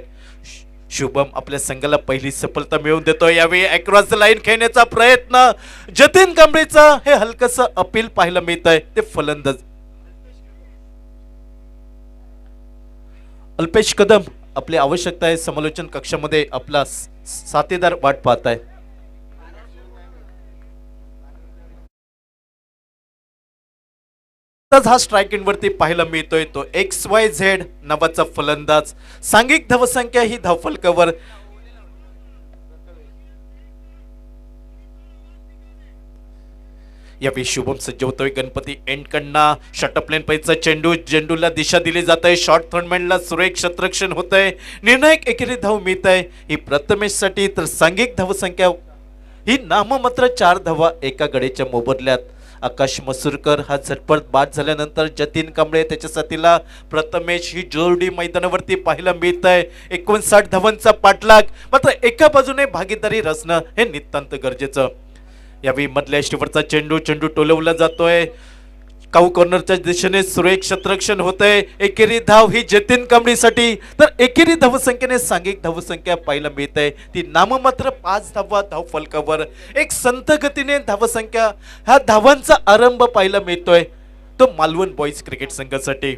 शुभम आपल्या संघाला पहिली सफलता मिळवून देतोय. यावेळी अक्रॉस द लाईन खेळण्याचा प्रयत्न, जतीन कांबळेचा हे हलकसं अपील पाहायला मिळत आहे. ते फलंदाज अल्पेश कदम आपली आवश्यकता आहे समालोचन कक्षामध्ये आपला साथीदार वाट पाहत आहे. हा स्ट्राइक इन वरती पाहायला मिळतोय तो XYZ नावाचा फलंदाज. सांघिक धावसंख्या ही धावफलकावर यावेळी शुभम सज्ज होतोय. गणपती एंडकडनं शॉर्टअप लेन पैचा चेंडूला दिशा दिली जात आहे. शॉर्ट थर्डमॅनला सुरेख क्षेत्ररक्षण होत आहे. निर्णायक एकेरी धाव मिळत आहे ही प्रथमेशसाठी. तर सांघिक धावसंख्या ही नाममात्र 4 धावा एका गडीच्या मोबदल्यात. आकाश मसूरकर हा झटपट बाद झाल्यानंतर जतीन कांबळे त्याच्या साथीला प्रथमेश ही जोडी मैदानावरती पाहायला मिळत आहे. 59 धावांचा पाठलाग, मात्र एका बाजूने भागीदारी रचणं हे नितांत गरजेचं. यावेळी मधल्या यष्टीवरचा चेंडू टोलवला जातोय. काऊ कॉर्नरच्या दिशेने सुरेख क्षेत्ररक्षण होतंय. एकेरी धाव ही जतीन कांबळीसाठी. तर एकेरी धावसंख्येने सांघिक धावसंख्या पाहायला मिळत आहे ती नाममात्र 5 धावा धाव फलकावर. एक संथ गतीने धावसंख्या ह्या धावांचा आरंभ पाहायला मिळतोय तो मालवण बॉईज क्रिकेट संघासाठी.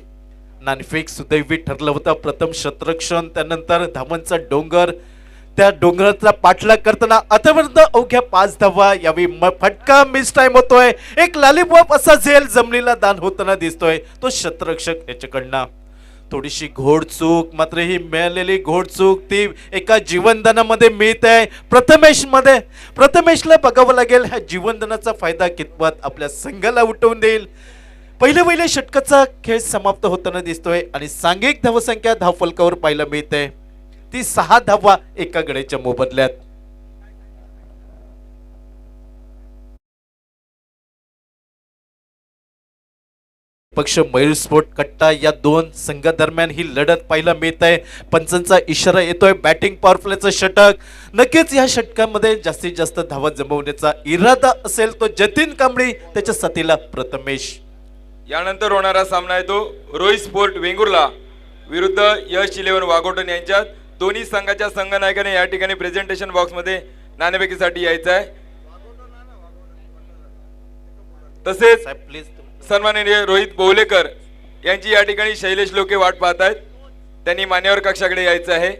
नाणेफेक सुदैवी ठरलं होतं. प्रथम क्षेत्ररक्षण, त्यानंतर धावांचा डोंगर, त्या डोंगराचा पाठलाग करताना आतापर्यंत अवघ्या 5 धावा. यावेळी फटका मिस टाइम होतोय. एक लॉलीपॉप असा झेल जमनीला दान होताना दिसतोय तो क्षेत्ररक्षक याच्याकडनं. थोडीशी घोडचूक, मात्र ही मिळालेली घोडचूक ती एका जीवनदानामध्ये मिळत आहे प्रथमेशला बघावं लागेल ह्या जीवनदानाचा फायदा कितपत आपल्या संघाला उठवून देईल. पहिल्या षटकाचा खेळ समाप्त होताना दिसतोय आणि सांघिक धावसंख्या धावफलकावर पाहायला मिळते ती 6 धावा एका गड्याच्या मोबदल्यात. पक्ष मयूर स्पोर्ट कट्टा या दोन संघादरम्यान ही लढत पाहायला मिळत आहे. पंचांचा इशारा येतोय बॅटिंग पॉवर प्लेचं षटक. नक्कीच या षटकामध्ये जास्तीत जास्त धावा जमवण्याचा इरादा असेल तो जतीन कांबळी, त्याच्या साथीला प्रथमेश. यानंतर होणारा सामना आहे तो रोहित स्पोर्ट वेंगुर्ला विरुद्ध यश इलेव्हन वाघोटन यांच्यात. दोन्ही संघाच्या संघनायकाने या ठिकाणी प्रेझेंटेशन बॉक्स मध्ये नाणेफेकीसाठी यायचं आहे. तसेच प्लीज सन्माननीय रोहित बोवलेकर यांची या ठिकाणी शैलेश लोके वाट पाहत आहेत. त्यांनी मान्यवर कक्षाकडे यायचं आहे.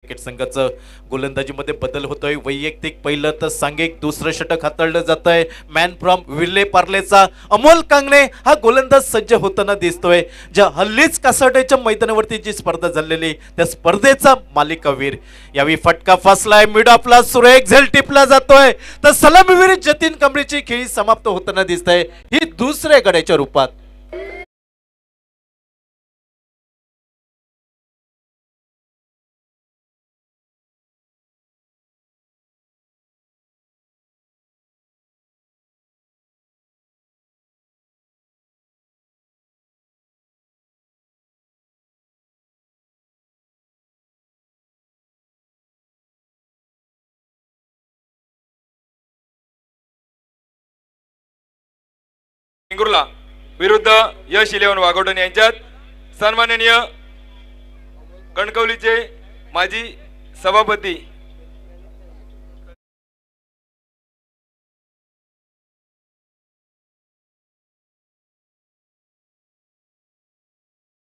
क्रिकेट संघाचं गोलंदाजीमध्ये बदल होतोय. वैयक्तिक पहिलं तर सांघिक दुसरं षटक हाताळलं जात आहे. मॅन फ्रॉम विले पार्लेचा अमोल कांगणे हा गोलंदाज सज्ज होताना दिसतोय. ज्या हल्लीच कासाटेच्या मैदानावरती जी स्पर्धा झालेली त्या स्पर्धेचा मालिकावीर. यावेळी फटका फासलाय, मिड ऑफला सुरेख झेल टिपला जातोय. तर सलामीवीर जतीन कांबळीची खेळी समाप्त होताना दिसत आहे ही दुसऱ्या गड्याच्या रूपात. वेंगुर्ला विरुद्ध यश इलेव्हन वाघोटन यांच्यात. सन्माननीय कणकवलीचे माजी सभापती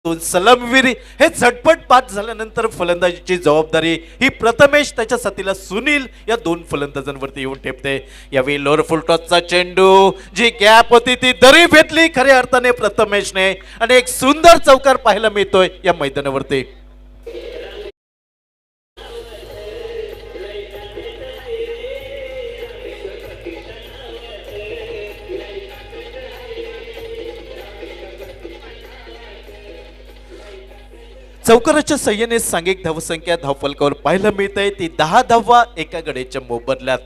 सलामवीर हे झटपट बाद झाल्यानंतर फलंदाजीची जबाबदारी ही प्रथमेश त्याच्या साथीला सुनील या दोन फलंदाजांवरती येऊन ठेपते. यावेळी लोअर फुल टॉसचा चेंडू जी गॅप होती ती दरी भेटली खऱ्या अर्थाने प्रथमेशने आणि एक सुंदर चौकार पाहायला मिळतोय या मैदानावरती. चौकाराच्या सहाय्याने सांघिक धावसंख्या धावफलकावर पाहायला मिळते ती 10 धावा एका गड्याच्या मोबदल्यात.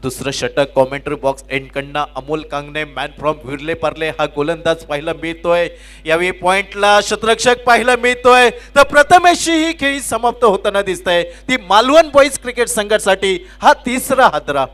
दुसरं षटक कॉमेंट्री बॉक्स एंडकडनं अमोल कांगणे मॅन फ्रॉम विरले पार्ले हा गोलंदाज पाहायला मिळतोय. यावेळी पॉइंटला शतरक्षक पाहायला मिळतोय तर प्रथमेशची ही खेळी समाप्त होताना दिसतंय ती मालवण बॉईज क्रिकेट संघासाठी हा तिसरा हादरा.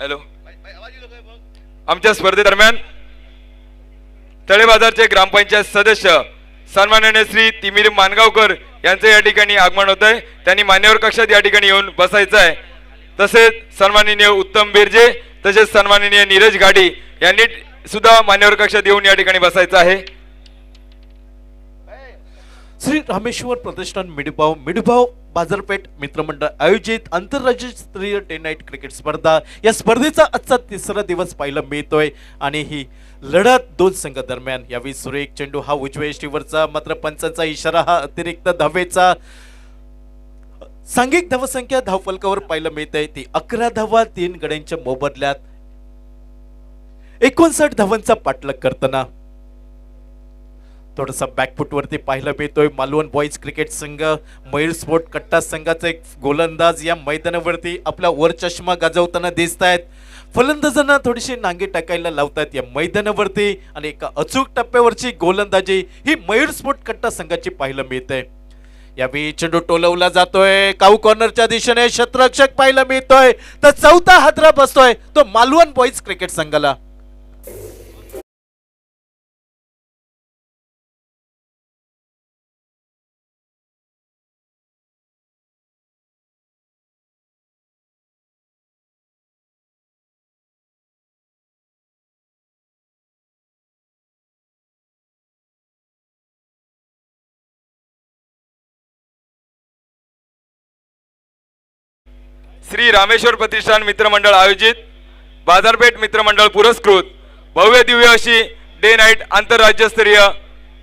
हॅलो, आमच्या स्पर्धेदरम्यान तळेबाजारचे ग्रामपंचायत सदस्य सन्माननीय श्री तिमिर मानगावकर यांचे या ठिकाणी आगमन होत आहे. त्यांनी मान्यवर कक्षात या ठिकाणी येऊन बसायचं आहे. तसेच सन्माननीय उत्तम बिर्जे तसेच सन्माननीय नीरज गाडी यांनी सुद्धा मान्यवर कक्षात येऊन या ठिकाणी बसायचं आहे. श्री रामेश्वर प्रतिष्ठान मिडभाव बाजारपेठ मित्रमंडळ आयोजित आंतरराज्यस्तरीय डे नाईट क्रिकेट स्पर्धा या स्पर्धेचा आजचा तिसरा दिवस पाहायला मिळतोय आणि ही लढत दोन संघ दरम्यान. यावेळी सुरेख चेंडू हा उजव्या यष्टीवरचा मात्र पंचांचा इशारा हा अतिरिक्त धावेचा. सांघिक धावसंख्या धावफलकावर पाहायला मिळते ती 11 धावा 3 गड्यांच्या मोबदल्यात. 59 धावांचा पाठलाग करताना थोडासा बॅकफुट वरती पाहायला मिळतोय मालवण बॉईज क्रिकेट संघ. मयूर स्पोर्ट कट्टा संघाचा एक गोलंदाज या मैदानावरती आपला वर चष्मा गाजवताना दिसत आहेत. फलंदाजांना थोडीशी नांगी टाकायला लावतात या मैदानावरती आणि एका अचूक टप्प्यावरची गोलंदाजी ही मयूर स्पोर्ट कट्टा संघाची पाहायला मिळते. यावेळी चेंडू टोलवला जातोय काऊ कॉर्नरच्या दिशेने शतरक्षक पाहायला मिळतोय तर चौथा हादरा बसतोय तो मालवण बॉईज क्रिकेट संघाला. श्री रामेश्वर प्रतिष्ठान मित्रमंडळ आयोजित बाजारपेठ मित्रमंडळ पुरस्कृत भव्य दिव्य अशी डे नाईट आंतरराज्यस्तरीय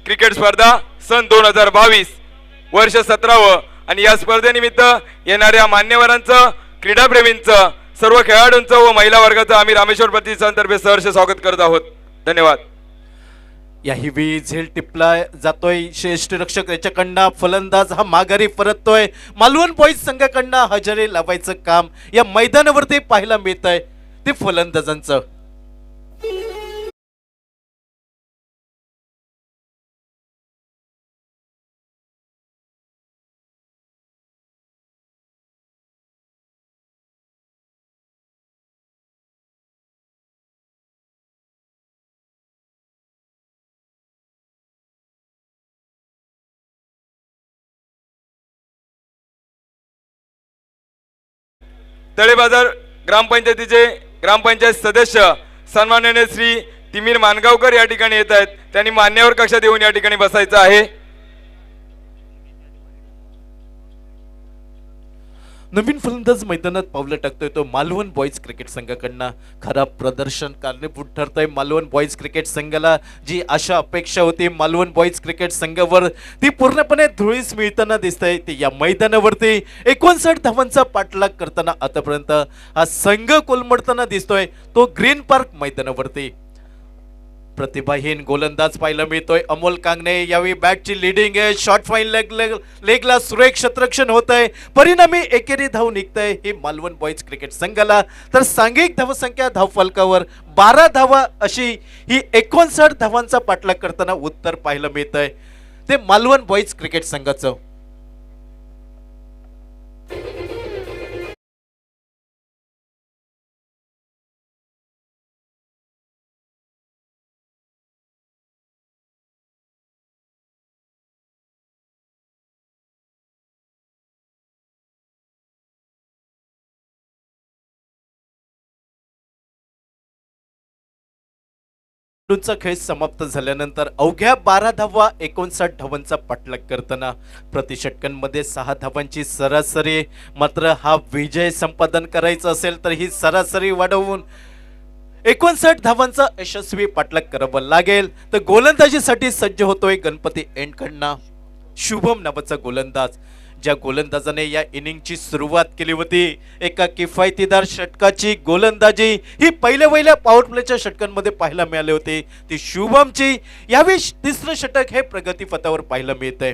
क्रिकेट स्पर्धा सन 2022 वर्ष 17व आणि या स्पर्धेनिमित्त येणाऱ्या मान्यवरांचं क्रीडाप्रेमींचं सर्व खेळाडूंचं व महिला वर्गाचं आम्ही रामेश्वर प्रतिष्ठानतर्फे सहर्ष स्वागत करत आहोत. धन्यवाद. याही झेल टिपला जातोय यष्टीरक्षक याच्याकडनं फलंदाज हा माघारी परततोय. मालवण बॉईज संघाकडनं हजेरी लावायचं काम या मैदानावरती पाहायला मिळतंय ते फलंदाजांचं. तळेबाजार ग्रामपंचायतीचे ग्रामपंचायत सदस्य सन्माननीय श्री तिमीर मानगावकर या ठिकाणी येत आहेत. त्यांनी मान्यवर कक्षात येऊन या ठिकाणी बसायचं आहे. नवीन फलंदाज मैदानात पावलं टाकतोय तो मालवण बॉईज क्रिकेट संघाकडनं. खराब प्रदर्शन कारणीभूत ठरतंय मालवण बॉईज क्रिकेट संघाला. जी आशा अपेक्षा होती मालवण बॉईज क्रिकेट संघावर ती पूर्णपणे धुळीस मिळताना दिसतंय. ते या मैदानावरती 59 धावांचा पाठलाग करताना आतापर्यंत हा संघ कोलमडताना दिसतोय तो ग्रीन पार्क मैदानावरती. प्रतिभाहीन गोलंदाज पाहायला मिळतोय अमोल कांगणे. यावेळी बॅटची लिडिंग आहे. शॉर्ट फाईन लेगला सुरेख शतरक्षण होत आहे. परिणामी एकेरी धाव निघतंय ही मालवण बॉईज क्रिकेट संघाला. तर सांघिक धावसंख्या धावफलकावर 12 धावा अशी ही 59 धावांचा पाठलाग करताना उत्तर पाहायला मिळतंय ते मालवण बॉईज क्रिकेट संघाचं. चेंडूचा खेळ समाप्त झाल्यानंतर अवघ्या 12 धावा 59 धावांचा पाठलाग करताना प्रति षटकांमध्ये 6 धावांची सरासरी. मात्र हा विजय संपादन करायचा असेल तर ही सरासरी वाढवून 59 धावांचा यशस्वी पाठलाग करावा लागेल. तर गोलंदाजीसाठी सज्ज होतोय गणपती एंडकडनं शुभम नावाचा गोलंदाज. ज्या गोलंदाजाने या इनिंगची सुरुवात केली होती एका किफायतीदार षटकाची गोलंदाजी ही पहिल्या पॉवर प्लेच्या षटकांमध्ये पाहायला मिळाली होती ती शुभमची. यावेळी तिसरं षटक हे प्रगतीपथावर पाहायला मिळतंय.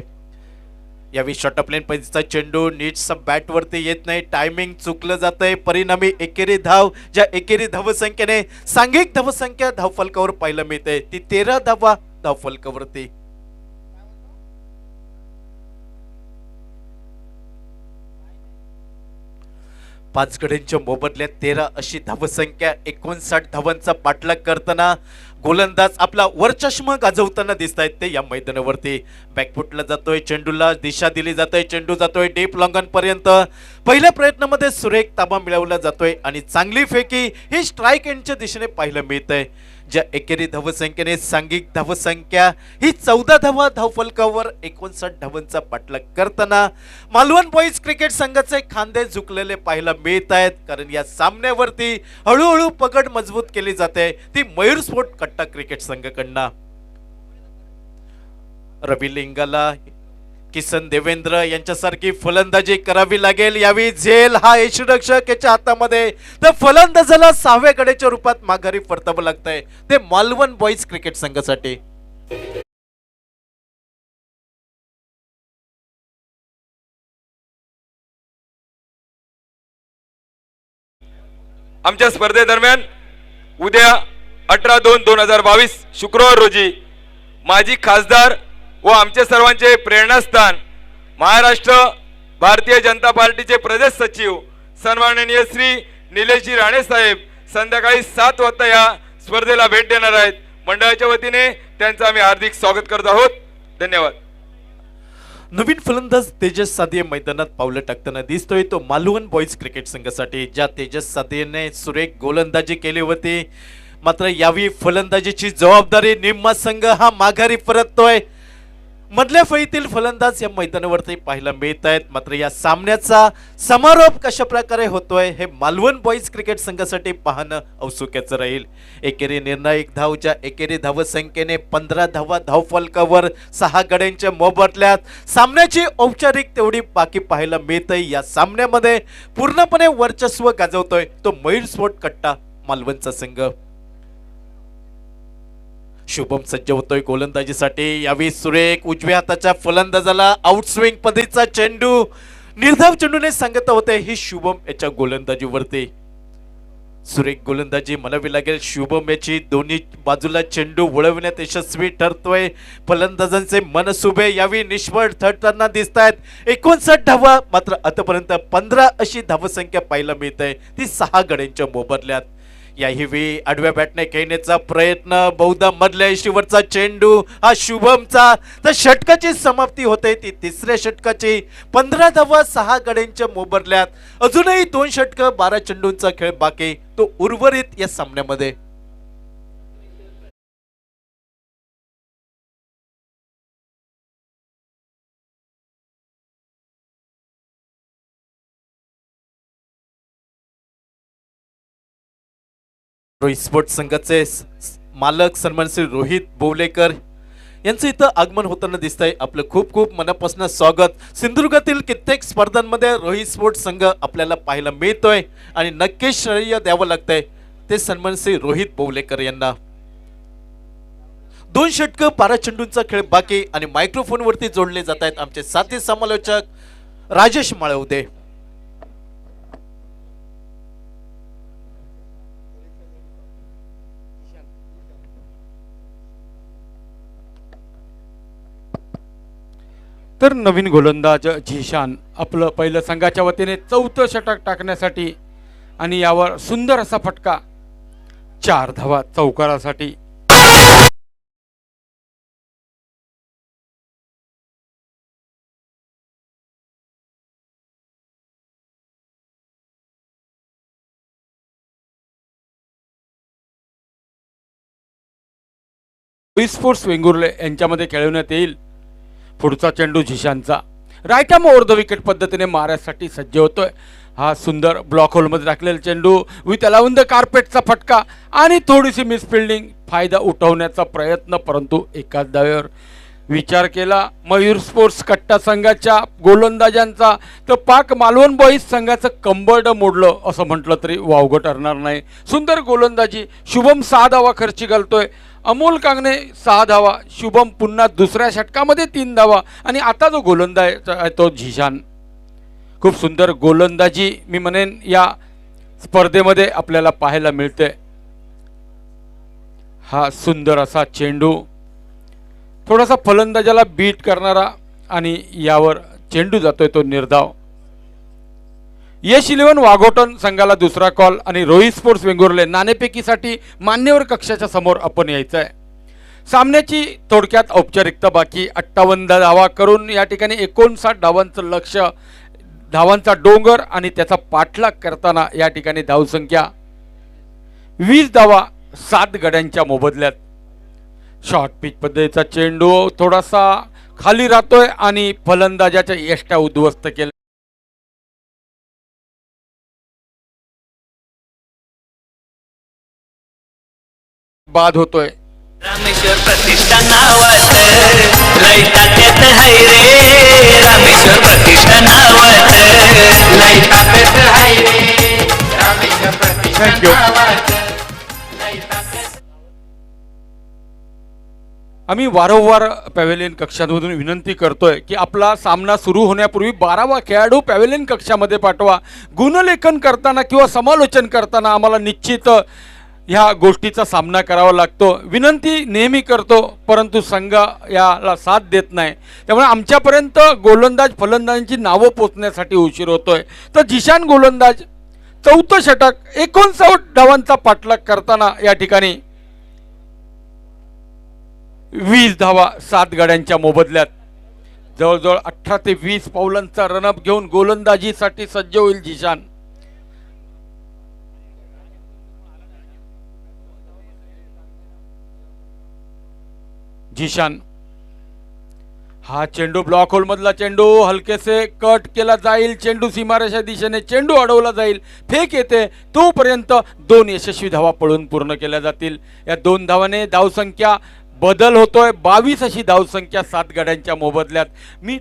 यावेळी शॉर्ट ऑफ लाईन पैसा चेंडू नीटचा बॅटवरती येत नाही, टायमिंग चुकलं जातंय. परिणामी एकेरी धाव, ज्या एकेरी धावसंख्येने सांघिक धावसंख्या धावफलकावर पाहायला मिळते ती 13 धावा धावफलकावरती. 5 गड्यांच्या मोबदल्यात 13 अशी धावसंख्या 59 धावांचा पाठलाग करताना गोलंदाज आपला वरचष्मा गाजवताना दिसत आहेत ते या मैदानावरती. बॅकफुटला जातोय, चेंडूला दिशा दिली जातोय, चेंडू जातोय डीप लॉंगन पर्यंत. पहिल्या प्रयत्नामध्ये सुरेख ताबा मिळवला जातोय आणि चांगली फेकी ही स्ट्राईक एंडच्या दिशेने पाहायला मिळतंय. ज्या एकेरी धावसंख्येने सांघिक धावसंख्या ही 14 धावा धावफलकावर 59 धावांचा पाठलाग करताना मालवण बॉईज क्रिकेट संघाचे खांदे झुकलेले पाहायला मिळत आहेत. कारण या सामन्यावरती हळूहळू पकड मजबूत केली जाते ती मयूर स्पोर्ट कट्टा क्रिकेट संघाकडनं. रवी लिंगाला किसन देवेंद्र यांच्यासारखी फलंदाजी करावी लागेल. यावेळी झेल हा यष्टिरक्षक याच्या हातामध्ये, तर फलंदाजाला 6व्या गड्याच्या रूपात माघारी परतावं लागतंय ते मालवण बॉईज क्रिकेट संघासाठी. आमच्या स्पर्धेदरम्यान उद्या 18/2/2022 शुक्रवार रोजी माजी खासदार व आमचे सर्वांचे प्रेरणास्थान महाराष्ट्र भारतीय जनता पार्टीचे प्रदेश सचिव सन्माननीय श्री निलेशजी राणे साहेब संध्याकाळी 7 वाजता या स्पर्धेला भेट देणार आहेत. मंडळाच्या वतीने त्यांचं आम्ही हार्दिक स्वागत करत आहोत. धन्यवाद. नवीन फलंदाज तेजस सादिये मैदानात पावलं टाकताना दिसतोय तो मालवण बॉईज क्रिकेट संघासाठी. ज्या तेजस सादियेने सुरेख गोलंदाजी केली होती, मात्र यावेळी फलंदाजीची जबाबदारी निम्मा संघ हा माघारी परततोय. मधल्या फळीतील फलंदाज या मैदानावरती पाहायला मिळत आहेत. मात्र या सामन्याचा समारोप कशा प्रकारे होतोय हे मालवण बॉईज क्रिकेट संघासाठी पाहणं औत्सुक्याचं राहील. एकेरी निर्णायक धाव, ज्या एकेरी धावसंख्येने 15 धावा धावफलकावर 6 गड्यांच्या मोबदल्यात सामन्याची औपचारिक तेवढी बाकी पाहायला मिळतंय. या सामन्यामध्ये पूर्णपणे वर्चस्व गाजवतोय तो मयूर स्पोर्ट कट्टा मालवणचा संघ. शुभम सज्ज होतोय गोलंदाजीसाठी. यावेळी सुरेख उजव्या हाताच्या फलंदाजाला आउटस्विंग पद्धतीचा चेंडू निर्धाव चेंडूने सांगत होते ही शुभम याच्या गोलंदाजीवरती. सुरेख गोलंदाजी म्हणावी लागेल शुभम याची. दोन्ही बाजूला चेंडू वळवण्यात यशस्वी ठरतोय. फलंदाजांचे मनसुबे यावेळी निष्फळ ठरताना दिसत आहेत. 59 धावा, मात्र आतापर्यंत 15 अशी धावसंख्या पाहायला मिळते ती 6 गड्यांच्या मोबदल्यात. याही आडव्या बॅटने खेळण्याचा प्रयत्न, बहुधा मधल्या यष्टीवरचा चेंडू हा शुभमचा. तर षटकाची समाप्ती होते ती तिसऱ्या षटकाची. 15 धावा 6 गड्यांच्या मोबदल्यात. अजूनही 2 षटकं 12 चेंडूंचा खेळ बाकी तो उर्वरित या सामन्यामध्ये. रोहित स्पोर्ट्स संघाचे मालक सन्मान श्री रोहित बोवलेकर यांचं इथं आगमन होताना दिसतंय. आपलं खूप खूप मनापासून स्वागत. सिंधुदुर्गातील कित्येक स्पर्धांमध्ये रोहित स्पोर्ट्स संघ आपल्याला पाहायला मिळतोय आणि नक्कीच श्रेय द्यावं लागतंय ते सन्मान श्री रोहित बोवलेकर यांना. 2 षटकं 12 चेंडूंचा खेळ बाकी आणि मायक्रोफोन वरती जोडले जात आहेत आमचे साथी समालोचक राजेश माळवदे. तर नवीन गोलंदाज झिशान आपलं पहिलं संघाच्या वतीने 4थं षटक टाकण्यासाठी आणि यावर सुंदर असा फटका 4 धावा चौकारासाठी. स्पोर्ट्स वेंगुर्ले यांच्यामध्ये खेळवण्यात येईल. पुढचा चेंडू झिशानचा right arm over the wicket पद्धतीने मारण्यासाठी सज्ज होतोय. हा सुंदर ब्लॉक होलमध्ये टाकलेला चेंडू विथ अलाउन द कार्पेटचा फटका आणि थोडीशी मिसफिल्डिंग, फायदा उठवण्याचा प्रयत्न, परंतु एकाच धावेवर. विचार केला मयूर स्पोर्ट्स कट्टा संघाच्या गोलंदाजांचा तर पाक मालवण बॉईज संघाचं कंबरड मोडलं असं म्हटलं तरी वावगं ठरणार नाही. सुंदर गोलंदाजी, शुभम 6 धावा खर्ची घालतोय, अमोल कांगणे 6 धावा, शुभम पुन्हा दुसऱ्या षटकामध्ये 3 धावा आणि आता जो गोलंदाज आहे तो झिशान. खूप सुंदर गोलंदाजी मी म्हणेन या स्पर्धेमध्ये आपल्याला पाहायला मिळते. हा सुंदर असा चेंडू थोडासा फलंदाजाला बीट करणारा आणि यावर चेंडू जातोय तो निर्धाव. यश 11 वाघोटन संघाला दुसरा कॉल आणि रोहित स्पोर्ट्स वेंगुर्ले नाणेफेकीसाठी मान्यवर कक्षाच्या समोर आपण यायचं आहे. सामन्याची थोडक्यात औपचारिकता बाकी. 58 धावा करून या ठिकाणी 59 धावांचं लक्ष, धावांचा डोंगर आणि त्याचा पाठलाग करताना या ठिकाणी धावसंख्या 20 धावा 7 गड्यांच्या मोबदल्यात. शॉर्ट पिच पद्धतीचा चेंडू थोडासा खाली राहतोय आणि फलंदाजाच्या यष्ट्या उद्ध्वस्त केल्या. बाद होतोय. रामेश्वर प्रतिष्ठान नावाचं लय ताकद हाय रे. रामेश्वर प्रतिष्ठान नावाचं लय ताकद हाय रे. रामेश्वर प्रतिष्ठान नावाचं लय ताकद. आम्ही वारंवार पॅव्हेलियन कक्षांमधून विनंती करतोय की आपला सामना सुरू होण्यापूर्वी 12वा खेळाडू पॅव्हेलियन कक्षामध्ये पाठवा. गुणलेखन करताना किंवा समालोचन करताना आम्हाला निश्चित ह्या गोष्टीचा सामना करावा लागतो. विनंती नेहमी करतो परंतु संघ याला साथ देत नाही. त्यामुळे आमच्यापर्यंत गोलंदाज फलंदाजांची नावं पोचण्यासाठी उशीर होतोय. तर झिशान गोलंदाज 4थं षटक 59 धावांचा पाठलाग करताना या ठिकाणी 20 धावा 7 गाड्यांच्या मोबदल्यात. जवळजवळ 18 ते 20 पावलांचा रनअप घेऊन गोलंदाजीसाठी सज्ज होईल झिशान. झिशान हा चेंडू ब्लॉक होल मधला चेंडू हलकेसे कट केला जाईल. चेंडू सीमारेषा दिशेने चेंडू अडवला जाईल. फेक येते तोपर्यंत 2 यशस्वी धावा पळून पूर्ण केल्या जातील. या 2 धावाने धावसंख्या बदल होतोय. 22 अशी धावसंख्या 7 गड्यांच्या मोबदल्यात. मी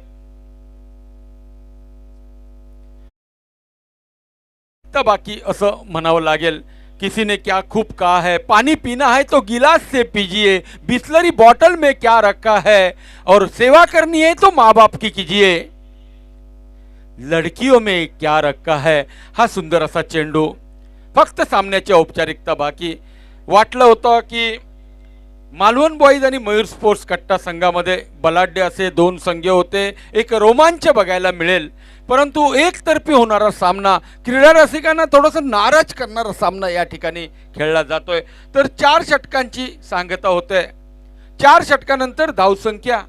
तर बाकी असं म्हणावं लागेल, किसी ने क्या खूब कहा है, पानी पीना है तो गिलास से पीजिए, बिस्लरी बॉटल में क्या रखा है और सेवा करनी है तो माँ बाप की कीजिए, लड़कियों में क्या रखा है. हा सुंदर असा चेंडू. फक्त सामन्याची औपचारिकता बाकी. वाटलं होतं की मालवण बॉईज आणि मयूर स्पोर्ट्स कट्टा संघामध्ये बलाढ्य असे 2 संघ होते, एक रोमांच बघायला मिळेल. परंतु एकतर्फी होणारा सामना, क्रीडा रसिकांना थोडंसं नाराज करणारा सामना या ठिकाणी खेळला जातोय. तर 4 षटकांची सांगता होते. 4 षटकानंतर धावसंख्या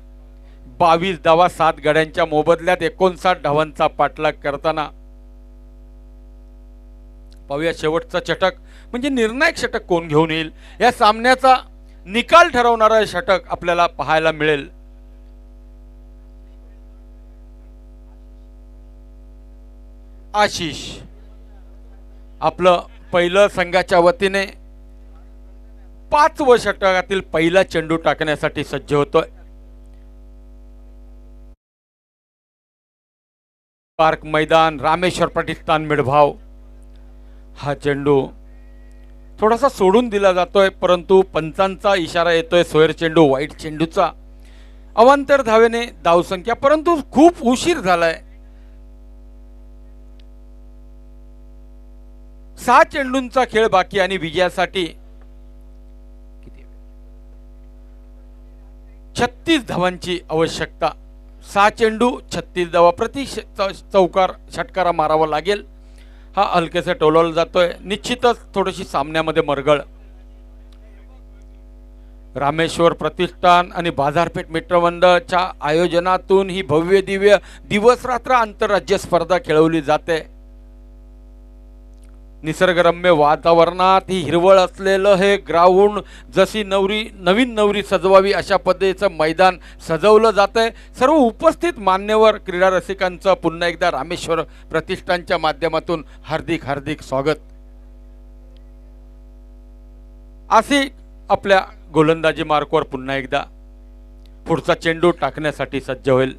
22 धावा 7 गड्यांच्या मोबदल्यात 59 धावांचा पाठलाग करताना. पाहूया शेवटचा षटक म्हणजे निर्णायक षटक कोण घेऊन येईल. या सामन्याचा निकाल ठरवणारा षटक आपल्याला पाहायला मिळेल. आशिष आपलं पहिलं संघाच्या वतीने 5वं षटकातील पहिला चेंडू टाकण्यासाठी सज्ज होतोय. पार्क मैदान रामेश्वर प्रतिष्ठान मिडभाव. हा चेंडू थोडासा सोडून दिला जातोय परंतु पंचांचा इशारा येतोय सोयर चेंडू वाईट चेंडूचा. अवांतर धावेने धावसंख्या परंतु खूप उशीर झालाय. 6 चेंडूंचा खेळ बाकी आणि विजयासाठी 36 धावांची आवश्यकता. 6 चेंडू 36 धावा प्रति चौकार षटकारा मारावा लागेल. हा हलकेसे टोलवला जातोय. निश्चितच थोडीशी सामन्यामध्ये मरगळ. रामेश्वर प्रतिष्ठान आणि बाजारपेठ मित्रमंडळाच्या आयोजनातून ही भव्य दिव्य दिवस रात्र आंतरराज्य स्पर्धा खेळवली जाते. निसर्गरम्य वातावरणात ही हिरवळ असलेलं हे ग्राउंड, जशी नवीन नवरी सजवावी अशा पद्धतीचं मैदान सजवलं जातंय. सर्व उपस्थित मान्यवर क्रीडा रसिकांचं पुन्हा एकदा रामेश्वर प्रतिष्ठानच्या माध्यमातून हार्दिक हार्दिक स्वागत. अशी आपल्या गोलंदाजी मार्कवर पुन्हा एकदा पुढचा चेंडू टाकण्यासाठी सज्ज होईल.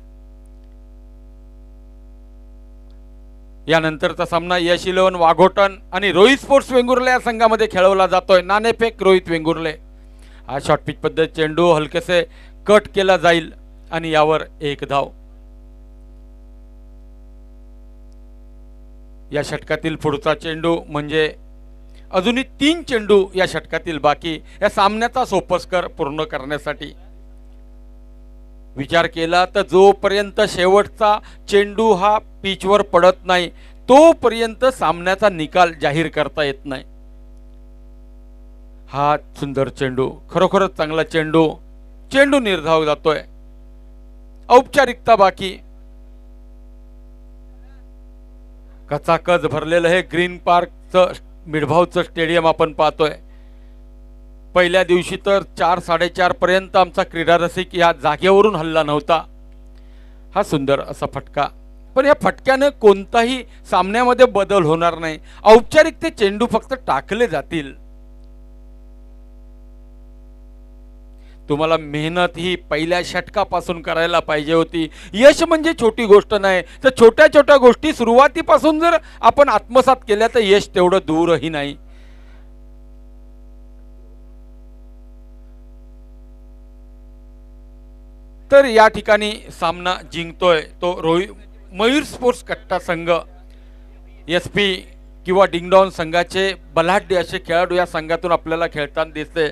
यानंतरचा सामना यश 11 वाघोटन आणि रोहित स्पोर्ट्स वेंगुर्ले या संघामध्ये खेळवला जातोय. नाणेफेक रोहित वेंगुर्ले. हा शॉर्ट पिच पद्धत चेंडू हलकेसे कट केला जाईल आणि यावर एक धाव. या षटकातील पुढचा चेंडू म्हणजे अजूनही 3 चेंडू या षटकातील बाकी या सामन्याचा सोपस्कर पूर्ण करण्यासाठी. विचार केला तर जोपर्यंत शेवटचा चेंडू हा पिचवर पडत नाही तोपर्यंत सामन्याचा निकाल जाहीर करता येत नाही. हा सुंदर चेंडू, खरोखरच चांगला चेंडू. चेंडू निर्धाव जातोय. औपचारिकता बाकी. कचाकच भरलेलं हे ग्रीन पार्कचं मिडभावचं स्टेडियम आपण पाहतोय. पहिल्या दिवशी तर 4-4:30 पर्यंत आमचा क्रीडा रसिक या जागेवरून हल्ला नव्हता. हा सुंदर असा फटका. पण या फटक्याने कोणताही सामन्यामध्ये बदल होणार नाही. औपचारिक ते चेंडू फक्त टाकले जातील. तुम्हाला मेहनत ही पहिल्या षटकापासून करायला पाहिजे होती. यश म्हणजे छोटी गोष्ट नाही. तर छोट्या छोट्या गोष्टी सुरुवातीपासून जर आपण आत्मसात केल्या तर यश तेवढं दूरही नाही. तर या ठिकाणी सामना जिंकतोय तो मयूर स्पोर्ट्स कट्टा संघ. SP किंवा डिंगडॉन संघाचे बलाढ्य असे खेळाडू या संघातून आपल्याला खेळताना दिसते.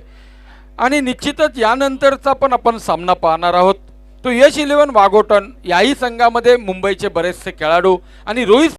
आणि निश्चितच यानंतरचा पण आपण सामना पाहणार आहोत तो यश 11 वाघोटन. याही संघामध्ये मुंबईचे बरेचसे खेळाडू आणि रोहित